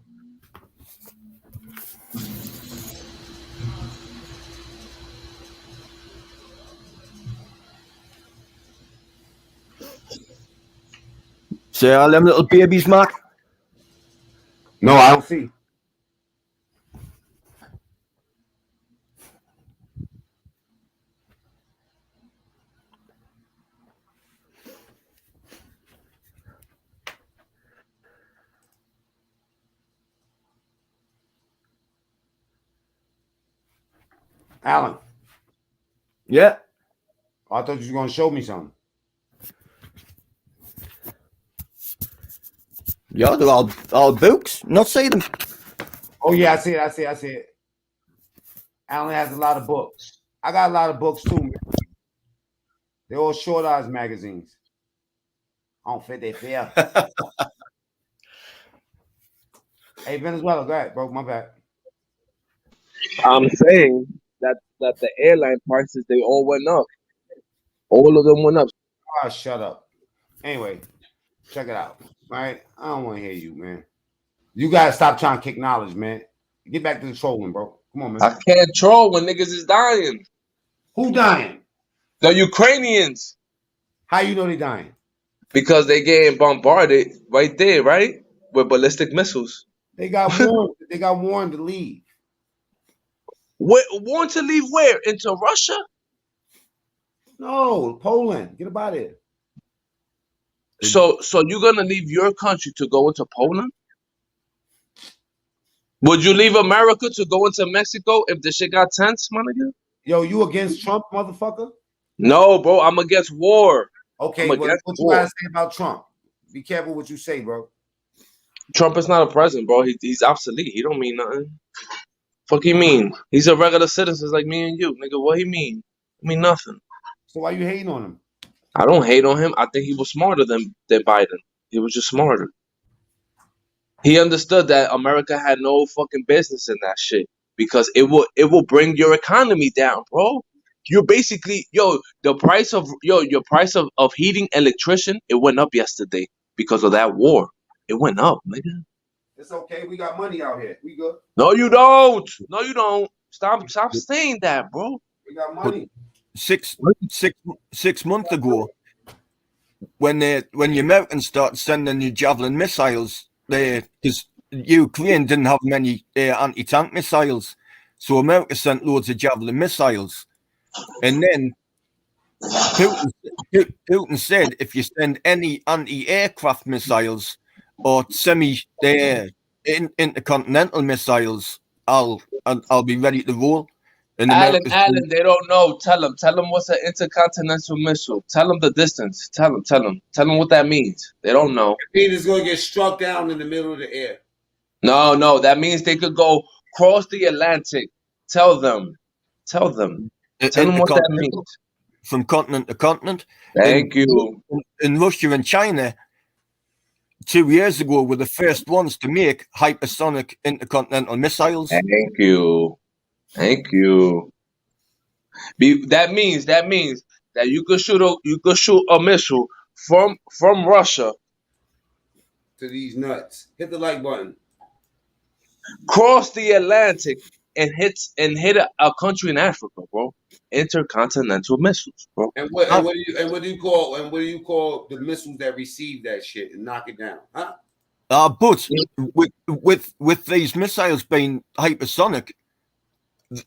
See all them little babies, Mark? No, I don't see. Alan, Yeah. I thought you were gonna show me something. Yeah, they're all books. Not see them. Oh yeah, I see it. I see it. Alan has a lot of books. I got a lot of books too, man. They're all short eyes magazines. I don't fit they fair. Hey, Venezuela, go ahead, bro. My bad. I'm saying that the airline prices, they all went up. All of them went up. Oh, shut up. Anyway, check it out. All right, I don't want to hear you, man. You gotta stop trying to kick knowledge, man. Get back to the trolling, bro. Come on, man. I can't troll when niggas is dying. Who dying? The Ukrainians. How you know they dying? Because they getting bombarded right there, right? With ballistic missiles. They got warned. They got warned to leave. Want to leave where? Into Russia? No, Poland. Get about it. So you're gonna leave your country to go into Poland? Would you leave America to go into Mexico if the shit got tense, my nigga? Yo, you against Trump, motherfucker? No, bro. I'm against war. Okay, I'm what against you war. gotta say about Trump? Be careful what you say, bro. Trump is not a president, bro. He's obsolete. He don't mean nothing. Fuck he mean? He's a regular citizen like me and you, nigga. What he mean? I mean nothing. So why you hating on him? I don't hate on him. I think he was smarter than Biden. He was just smarter. He understood that America had no fucking business in that shit because it will bring your economy down, bro. You're basically your price of heating electrician, it went up yesterday because of that war. It went up, nigga. It's okay. We got money out here. We good. No, you don't. No, you don't. Stop saying that, bro. We got money. Six months ago, when the Americans started sending the Javelin missiles, because Ukraine didn't have many anti-tank missiles, so America sent loads of Javelin missiles, and then Putin said, if you send any anti-aircraft missiles or intercontinental missiles, I'll be ready to roll. And Alan, they don't know. Tell them what's an intercontinental missile. Tell them the distance. Tell them what that means. They don't know. It means it's gonna get struck down in the middle of the air. No, that means they could go cross the Atlantic. Tell them what that means. From continent to continent. Thank you. In Russia and China, 2 years ago, were the first ones to make hypersonic intercontinental missiles. Thank you. That means that you could shoot a missile from Russia To these nuts. Hit the like button. cross the Atlantic and hit a country in Africa, bro. Intercontinental missiles, bro. And what do you call the missiles that receive that shit and knock it down? Huh? But with these missiles being hypersonic,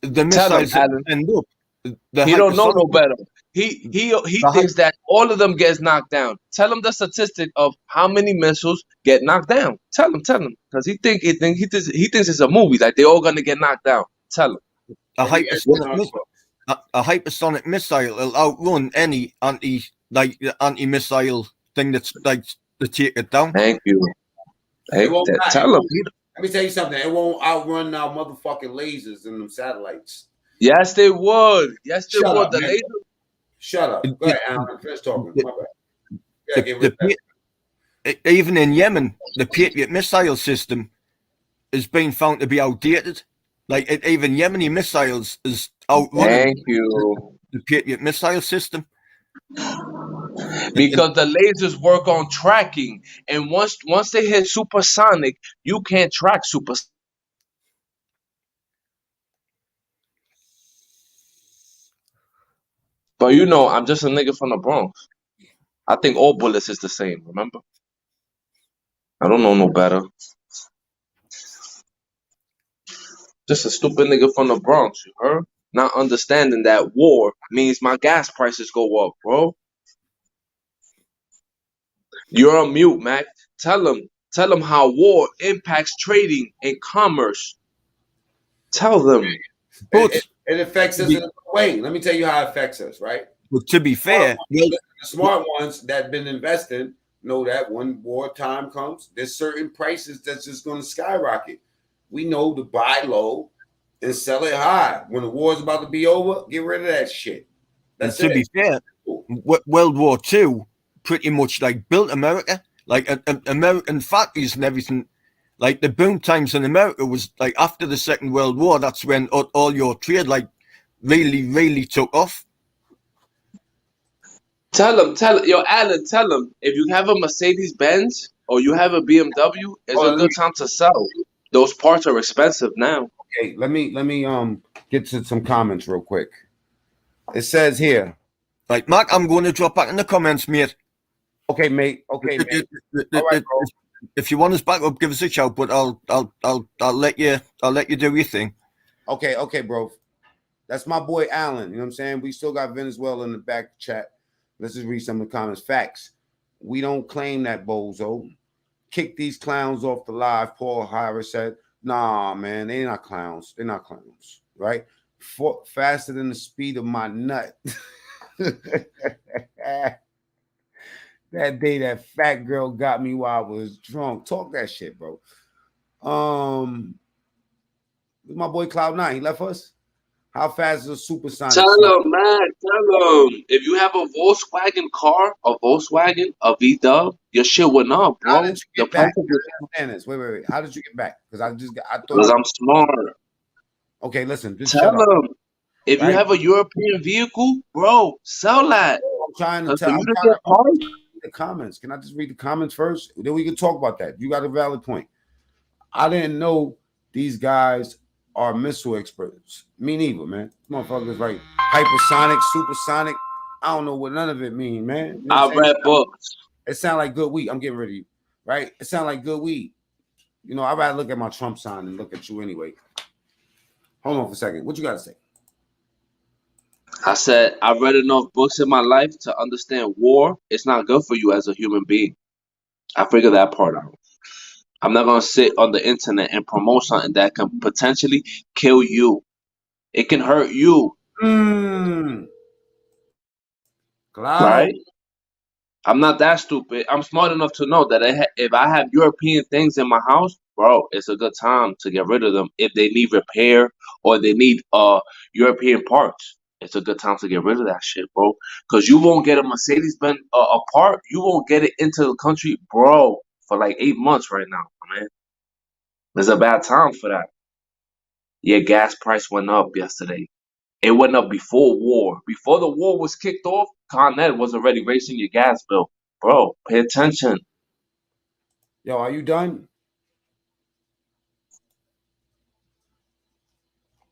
the missiles Alan. end up. He don't know no better. He thinks that all of them gets knocked down. Tell him the statistic of how many missiles get knocked down. Tell him, because he thinks it's a movie that they're all gonna get knocked down. Tell him. A hypersonic missile will outrun any anti-missile thing that's like to take it down. Thank you. Tell him. Let me tell you something. It won't outrun our motherfucking lasers and them satellites. Yes, they would. Shut up, The man. laser. Shut up. Go ahead, Alan. Finish talking. My bad. Even in Yemen, the Patriot missile system has been found to be outdated. Like even Yemeni missiles is outrunning Thank you. the Patriot missile system. Because the lasers work on tracking, and once they hit supersonic, you can't track super. But you know, I'm just a nigga from the Bronx. I think all bullets is the same. Remember? I don't know no better. Just a stupid nigga from the Bronx, you heard? Not understanding that war means my gas prices go up, bro. You're on mute, Mac. Tell them how war impacts trading and commerce. Tell them. But It affects us in a way. Let me tell you how it affects us, right? to be fair, well, The smart ones that been investing know that when war time comes, there's certain prices that's just going to skyrocket. We know to buy low and sell it high. When the war's about to be over, get rid of that shit. and That's to it. be fair, World War II pretty much like built America, like American factories and everything. Like the boom times in America was like after the Second World War. That's when all your trade like really took off. Tell them, yo, Alan, tell them if you have a Mercedes Benz or you have a BMW, it's a good time to sell. Those parts are expensive now. Okay, let me get to some comments real quick. It says here. Like Mark, I'm going to drop back in the comments, mate. Okay, mate. Okay, mate. All right, bro. If you want us back up, give us a shout. But I'll let you do your thing. Okay, bro. That's my boy Alan. You know what I'm saying? We still got Venezuela in the back chat. Let's just read some of the comments. Facts. We don't claim that, bozo. Kick these clowns off the live. Paul Harris said, nah, man, they're not clowns. They're not clowns, right? Faster than the speed of my nut. That day that fat girl got me while I was drunk. Talk that shit, bro. My boy Cloud9, he left us. How fast is a supersonic? Tell them, man. Tell them. If you have a Volkswagen car, a V-Dub, your shit went up, bro. How did you get back? Wait. Wait. How did you get back? Because I thought. Because I'm smart. Okay, listen. Tell them. If you have a European vehicle, bro, sell that. I'm trying to tell. tell. The comments. Can I just read the comments first? Then we can talk about that. You got a valid point. I didn't know these guys are missile experts. Me neither, man. Motherfuckers like hypersonic, supersonic. I don't know what none of it mean, man. You know I read books. It sound like good weed. I'm getting rid of you, right? It sound like good weed. You know, I'd rather look at my Trump sign than look at you anyway. Hold on for a second. What you got to say? I said, I read enough books in my life to understand war. It's not good for you as a human being. I figured that part out. I'm not going to sit on the internet and promote something that can potentially kill you. It can hurt you. Right? I'm not that stupid. I'm smart enough to know that if I have European things in my house, bro, it's a good time to get rid of them. If they need repair or they need European parts, it's a good time to get rid of that shit, bro. Because you won't get a Mercedes-Benz a part. You won't get it into the country, bro, for like 8 months right now, man. It's a bad time for that. Yeah, gas price went up yesterday. It went up before war. Before the war was kicked off, Con Ed was already raising your gas bill. Bro, pay attention. Yo, are you done?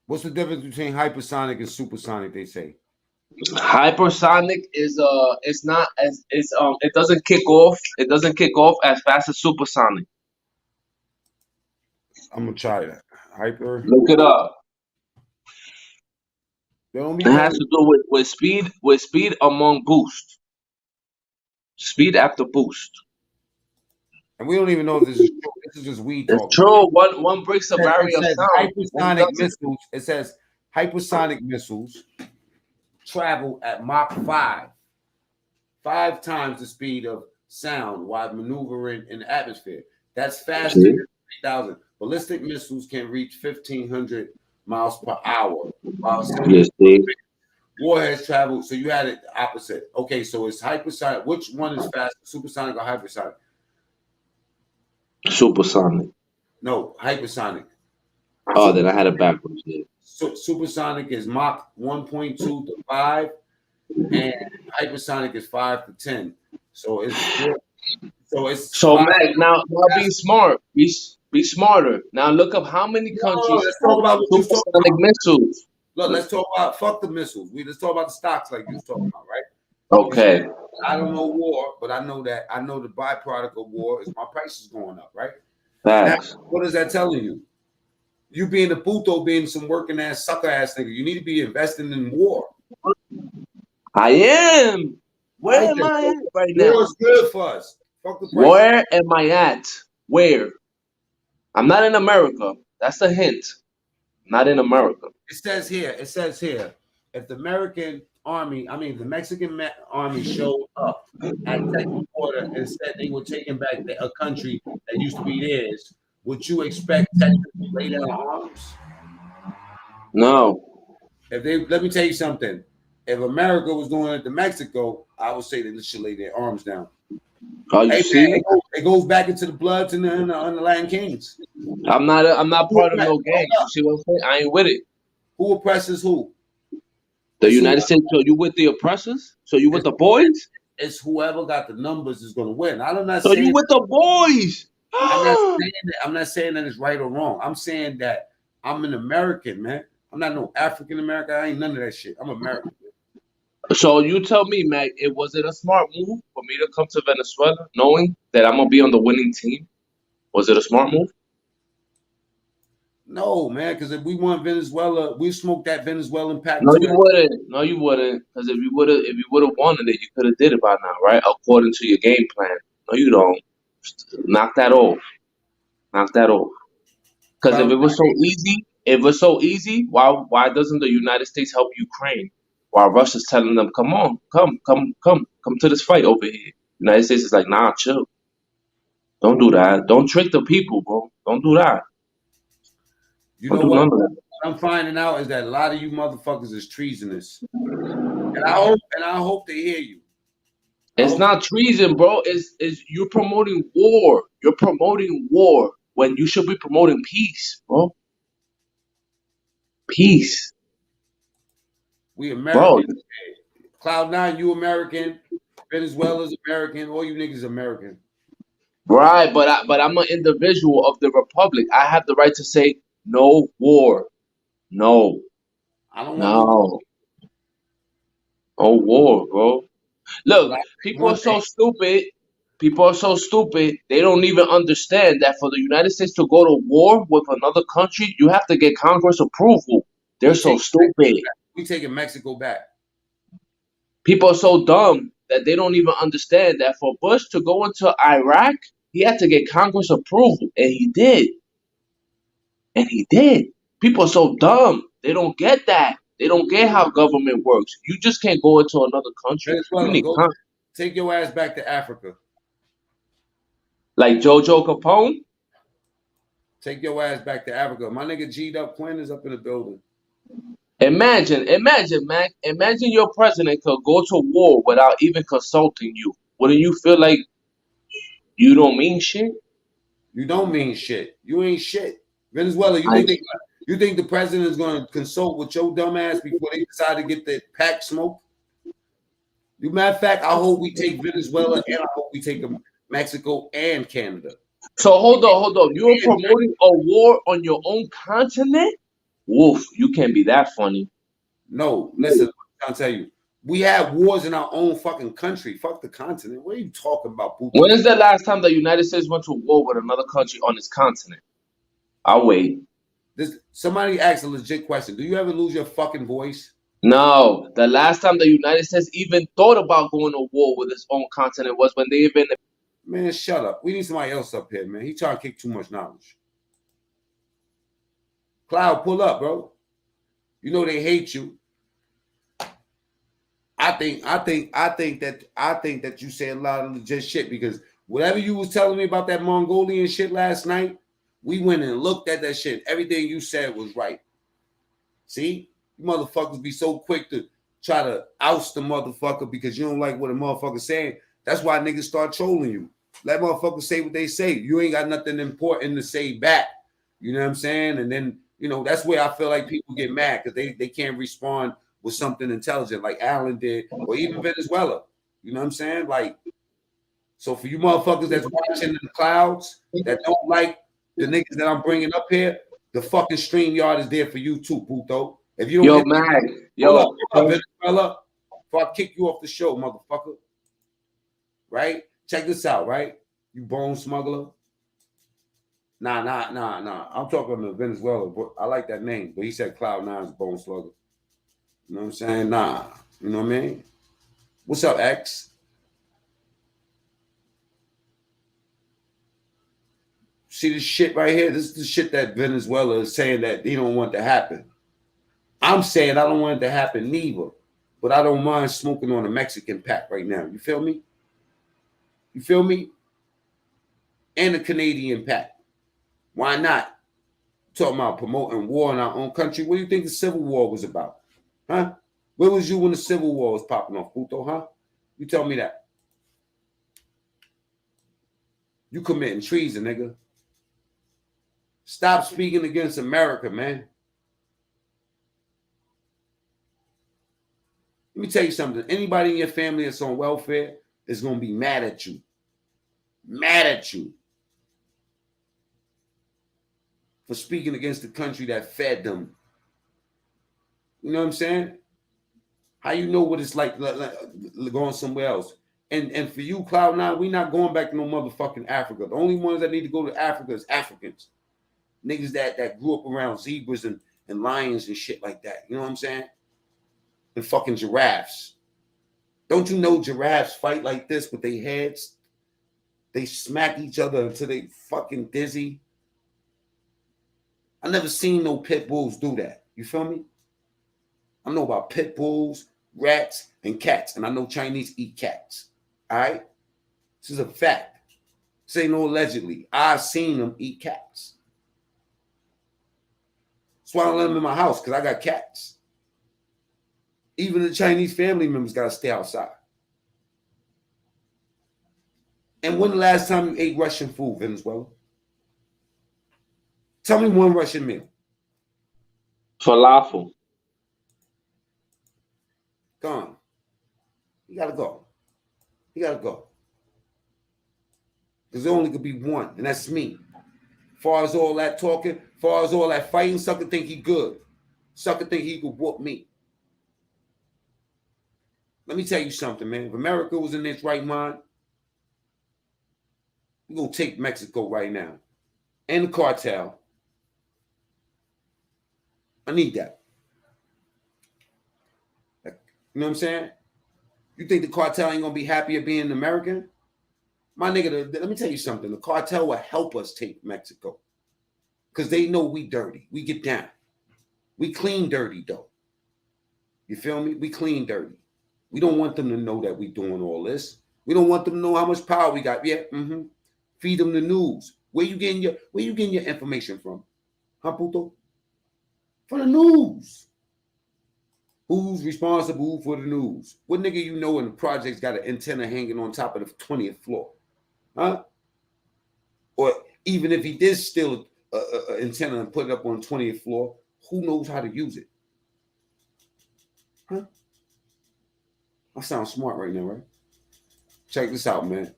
What's the difference between hypersonic and supersonic, they say? Hypersonic is it's not as it doesn't kick off as fast as supersonic. I'm gonna try that. Look it up. It has to do with speed among boost. Speed after boost. And we don't even know if this is true. This is just weed talk. It's true. One breaks the barrier of sound. Hypersonic missiles. It says hypersonic missiles travel at Mach 5, 5 times the speed of sound while maneuvering in the atmosphere. That's faster than 3,000. Ballistic missiles can reach 1,500 miles per hour. Yes, warheads travel. So you had it opposite. Okay, so it's hypersonic. Which one is faster, supersonic or hypersonic? Supersonic. No, hypersonic. Oh, then I had it backwards. Yeah. Supersonic is Mach 1.2 to 5, and hypersonic is 5 to 10. So it's So, five. Mac, now be smart. Be smarter. Now look up how many countries let's talk about what you was talking supersonic about. missiles. Look, let's talk about fuck the missiles. Let's talk about the stocks like you was talking about, right? Okay. I don't know war, but I know the byproduct of war is my prices going up, right? Facts. Now, what is that telling you? You being a puto, being some working ass sucker ass nigga, you need to be investing in war. I am. Where Right am there. I at right now? War is good for us. Fuck the price. Where am I at? Where? I'm not in America. That's a hint. Not in America. It says here, if the Mexican army showed up at Texas border and said they were taking back a country that used to be theirs, would you expect Texas to lay down arms? No. Let me tell you something. If America was doing it to Mexico, I would say that they should lay their arms down. Oh, you see? Man, it goes back into the Bloods and the Latin Kings. I'm not part of no gang. You see what I'm saying? I ain't with it. Who oppresses who? The United States. So you with the oppressors? So you with the boys? It's whoever got the numbers is going to win. I'm not So saying you with the boys? I'm not saying that it's right or wrong. I'm saying that I'm an American, man. I'm not no African American. I ain't none of that shit. I'm American. So you tell me, Mac, was it a smart move for me to come to Venezuela knowing that I'm gonna be on the winning team? Was it a smart move? No, man, because if we want Venezuela, we smoked that Venezuelan pack. No, you wouldn't. No, you wouldn't. Because if you would have wanted it, you could have did it by now, right? According to your game plan. No, you don't. Knock that off. Knock that off. Because if it was so easy, why doesn't the United States help Ukraine? While Russia's telling them, come on, come to this fight over here. United States is like, nah, chill. Don't do that. Don't trick the people, bro. Don't do that. You know what I'm finding out is that a lot of you motherfuckers is treasonous. And I hope they hear you. It's not treason, bro. It's you're promoting war. You're promoting war when you should be promoting peace, bro. Peace. We American. Cloud9, you American. Venezuela's American. All you niggas American. Right, but I'm an individual of the republic. I have the right to say no war. No. I don't want No war, bro. Look, people are so stupid. People are so stupid. They don't even understand that for the United States to go to war with another country, you have to get Congress approval. They're so stupid. We taking Mexico back. People are so dumb that they don't even understand that for Bush to go into Iraq, he had to get Congress approval, and he did. And he did. People are so dumb. They don't get that. They don't get how government works. You just can't go into another country. Take your ass back to Africa. Like Jojo Capone? Take your ass back to Africa. My nigga G'd Up Quinn is up in the building. Imagine, Mac. Imagine your president could go to war without even consulting you. Wouldn't you feel like you don't mean shit? You don't mean shit. You ain't shit. Venezuela, you think the president is going to consult with your dumb ass before they decide to get the pack smoke? Matter of fact, I hope we take Venezuela and I hope we take Mexico and Canada. So hold on. You are promoting a war on your own continent? Woof, you can't be that funny. No, listen, I'll tell you. We have wars in our own fucking country. Fuck the continent. What are you talking about, Putin? When is the last time the United States went to war with another country on its continent? I'll wait. Somebody asked a legit question. Do you ever lose your fucking voice? No. The last time the United States even thought about going to war with its own continent was when they even... Man, shut up. We need somebody else up here, man. He trying to kick too much knowledge. Cloud, pull up, bro. You know they hate you. I think that you say a lot of legit shit because whatever you was telling me about that Mongolian shit last night, we went and looked at that shit. Everything you said was right. See? You motherfuckers be so quick to try to oust the motherfucker because you don't like what a motherfucker's saying. That's why niggas start trolling you. Let motherfuckers say what they say. You ain't got nothing important to say back. You know what I'm saying? And then You know, that's where I feel like people get mad because they can't respond with something intelligent like Allen did, or even Venezuela. You know what I'm saying? Like, so for you motherfuckers that's watching in the clouds that don't like the niggas that I'm bringing up here, the fucking StreamYard is there for you too, puto. If you don't Yo, hit Mac. hold Yo, up, Venezuela, before I kick you off the show, motherfucker. Right? Check this out, right? You bone smuggler. Nah. I'm talking to Venezuela, but I like that name. But he said Cloud9's bone slugger. You know what I'm saying? Nah. You know what I mean? What's up, X? See this shit right here? This is the shit that Venezuela is saying that they don't want to happen. I'm saying I don't want it to happen neither. But I don't mind smoking on a Mexican pack right now. You feel me? You feel me? And a Canadian pack. Why not? Talking about promoting war in our own country. What do you think the Civil War was about? Huh? Where was you when the Civil War was popping off, puto, huh? You tell me that. You committing treason, nigga. Stop speaking against America, man. Let me tell you something. Anybody in your family that's on welfare is going to be mad at you. Mad at you. For speaking against the country that fed them. You know what I'm saying? How you know what it's like going somewhere else? And for you, Cloud9, we not going back to no motherfucking Africa. The only ones that need to go to Africa is Africans. Niggas that grew up around zebras and lions and shit like that. You know what I'm saying? And fucking giraffes. Don't you know giraffes fight like this with their heads? They smack each other until they fucking dizzy. I never seen no pit bulls do that. You feel me? I know about pit bulls, rats, and cats. And I know Chinese eat cats. All right? This is a fact. This ain't no allegedly. I've seen them eat cats. That's why I don't let them in my house, because I got cats. Even the Chinese family members got to stay outside. And when the last time you ate Russian food, Venezuela? Tell me one Russian meal. falafel. Gone. You gotta go. You gotta go. Because there only could be one, and that's me. Far as all that talking, far as all that fighting, sucker think he good. Sucker think he could whoop me. Let me tell you something, man. If America was in its right mind, we're gonna take Mexico right now. And the cartel. I need that. You know what I'm saying? You think the cartel ain't gonna be happy of being American? My nigga, let me tell you something. The cartel will help us take Mexico. Because they know we dirty. We get down. We clean dirty, though. You feel me? We clean dirty. We don't want them to know that we doing all this. We don't want them to know how much power we got. Yeah, Feed them the news. Where you getting your information from? Huh, puto? For the news. Who's responsible for the news? What nigga you know in the projects got an antenna hanging on top of the 20th floor? Huh? Or even if he did steal an antenna and put it up on the 20th floor, who knows how to use it? Huh? I sound smart right now, right? Check this out, man.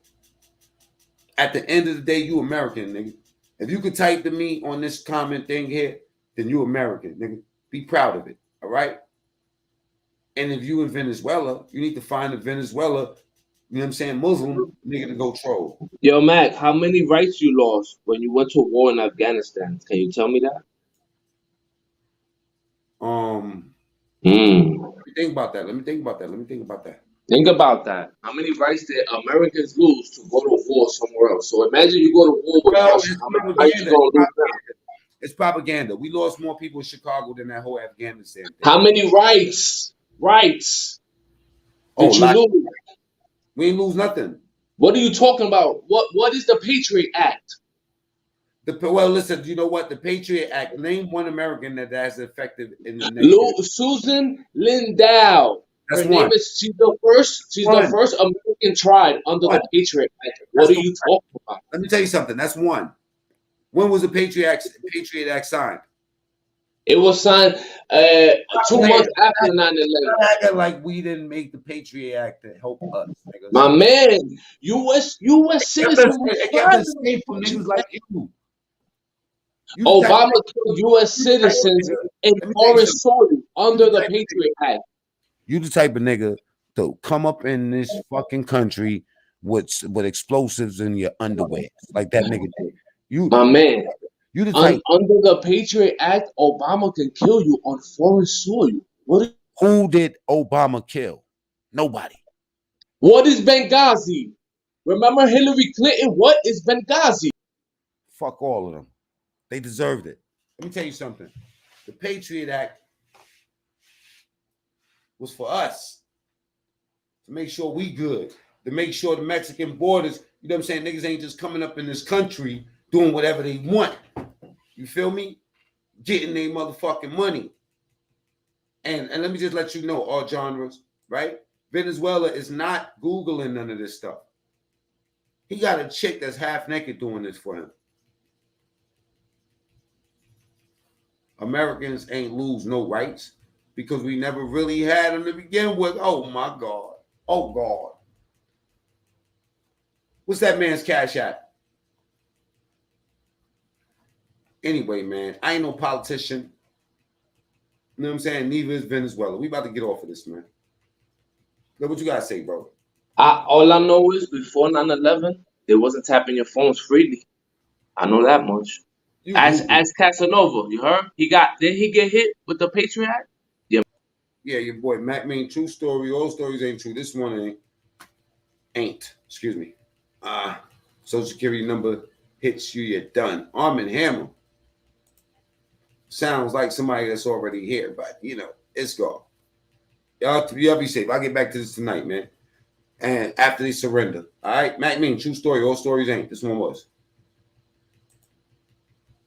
At the end of the day, you American, nigga. If you could type to me on this comment thing here, then you American, nigga. Be proud of it, all right? And if you in Venezuela, you need to find a Venezuela, you know what I'm saying, Muslim nigga to go troll. Yo, Mac, how many rights you lost when you went to war in Afghanistan? Can you tell me that? Let me think about that. Think about that. How many rights did Americans lose to go to war somewhere else? So imagine you go to war with Well, Russia. How many rights you gonna lose now? It's propaganda. We lost more people in Chicago than that whole Afghanistan thing. How many rights did you lose? We ain't lose nothing. What are you talking about? What is the Patriot Act? Well, listen, you know what? The Patriot Act, name one American that's effective in the nation. Susan Lindau. That's Her name is, she's the first American tried under the Patriot Act. What are you talking about? Let me tell you something. That's one. When was the Patriot Act signed? It was signed 2 months after 9/11. Acting like we didn't make the Patriot Act to help us, nigga. My man, U.S. citizens. It kept us safe from niggas like you. You the type Obama killed U.S. citizens in Let me tell you foreign something. soil under the Patriot Act. You the type of nigga to come up in this fucking country with explosives in your underwear, like that nigga did. My man, You the type. under the Patriot Act, Obama can kill you on foreign soil. Who did Obama kill? Nobody. What is Benghazi? Remember Hillary Clinton? What is Benghazi? Fuck all of them. They deserved it. Let me tell you something. The Patriot Act was for us to make sure we good, to make sure the Mexican borders, you know what I'm saying? Niggas ain't just coming up in this country doing whatever they want. You feel me? Getting their motherfucking money. And let me just let you know, all genres, right? Venezuela is not Googling none of this stuff. He got a chick that's half naked doing this for him. Americans ain't lose no rights because we never really had them to begin with. Oh my God. Oh God. What's that man's cash app? Anyway, man, I ain't no politician. You know what I'm saying? Neither is Venezuela. We about to get off of this, man. Look what you gotta say, bro. All I know is before 9/11, they wasn't tapping your phones freely. I know that much. As Casanova, you heard? Did he get hit with the Patriot Act? Yeah, your boy Mac Main, true story. All stories ain't true. This one ain't. Excuse me. Social Security number hits you, you're done. Arm and Hammer. Sounds like somebody that's already here, but you know, it's gone. Y'all be safe. I'll get back to this tonight, man. And after they surrender. All right, Mac Main, true story. All stories ain't. This one was.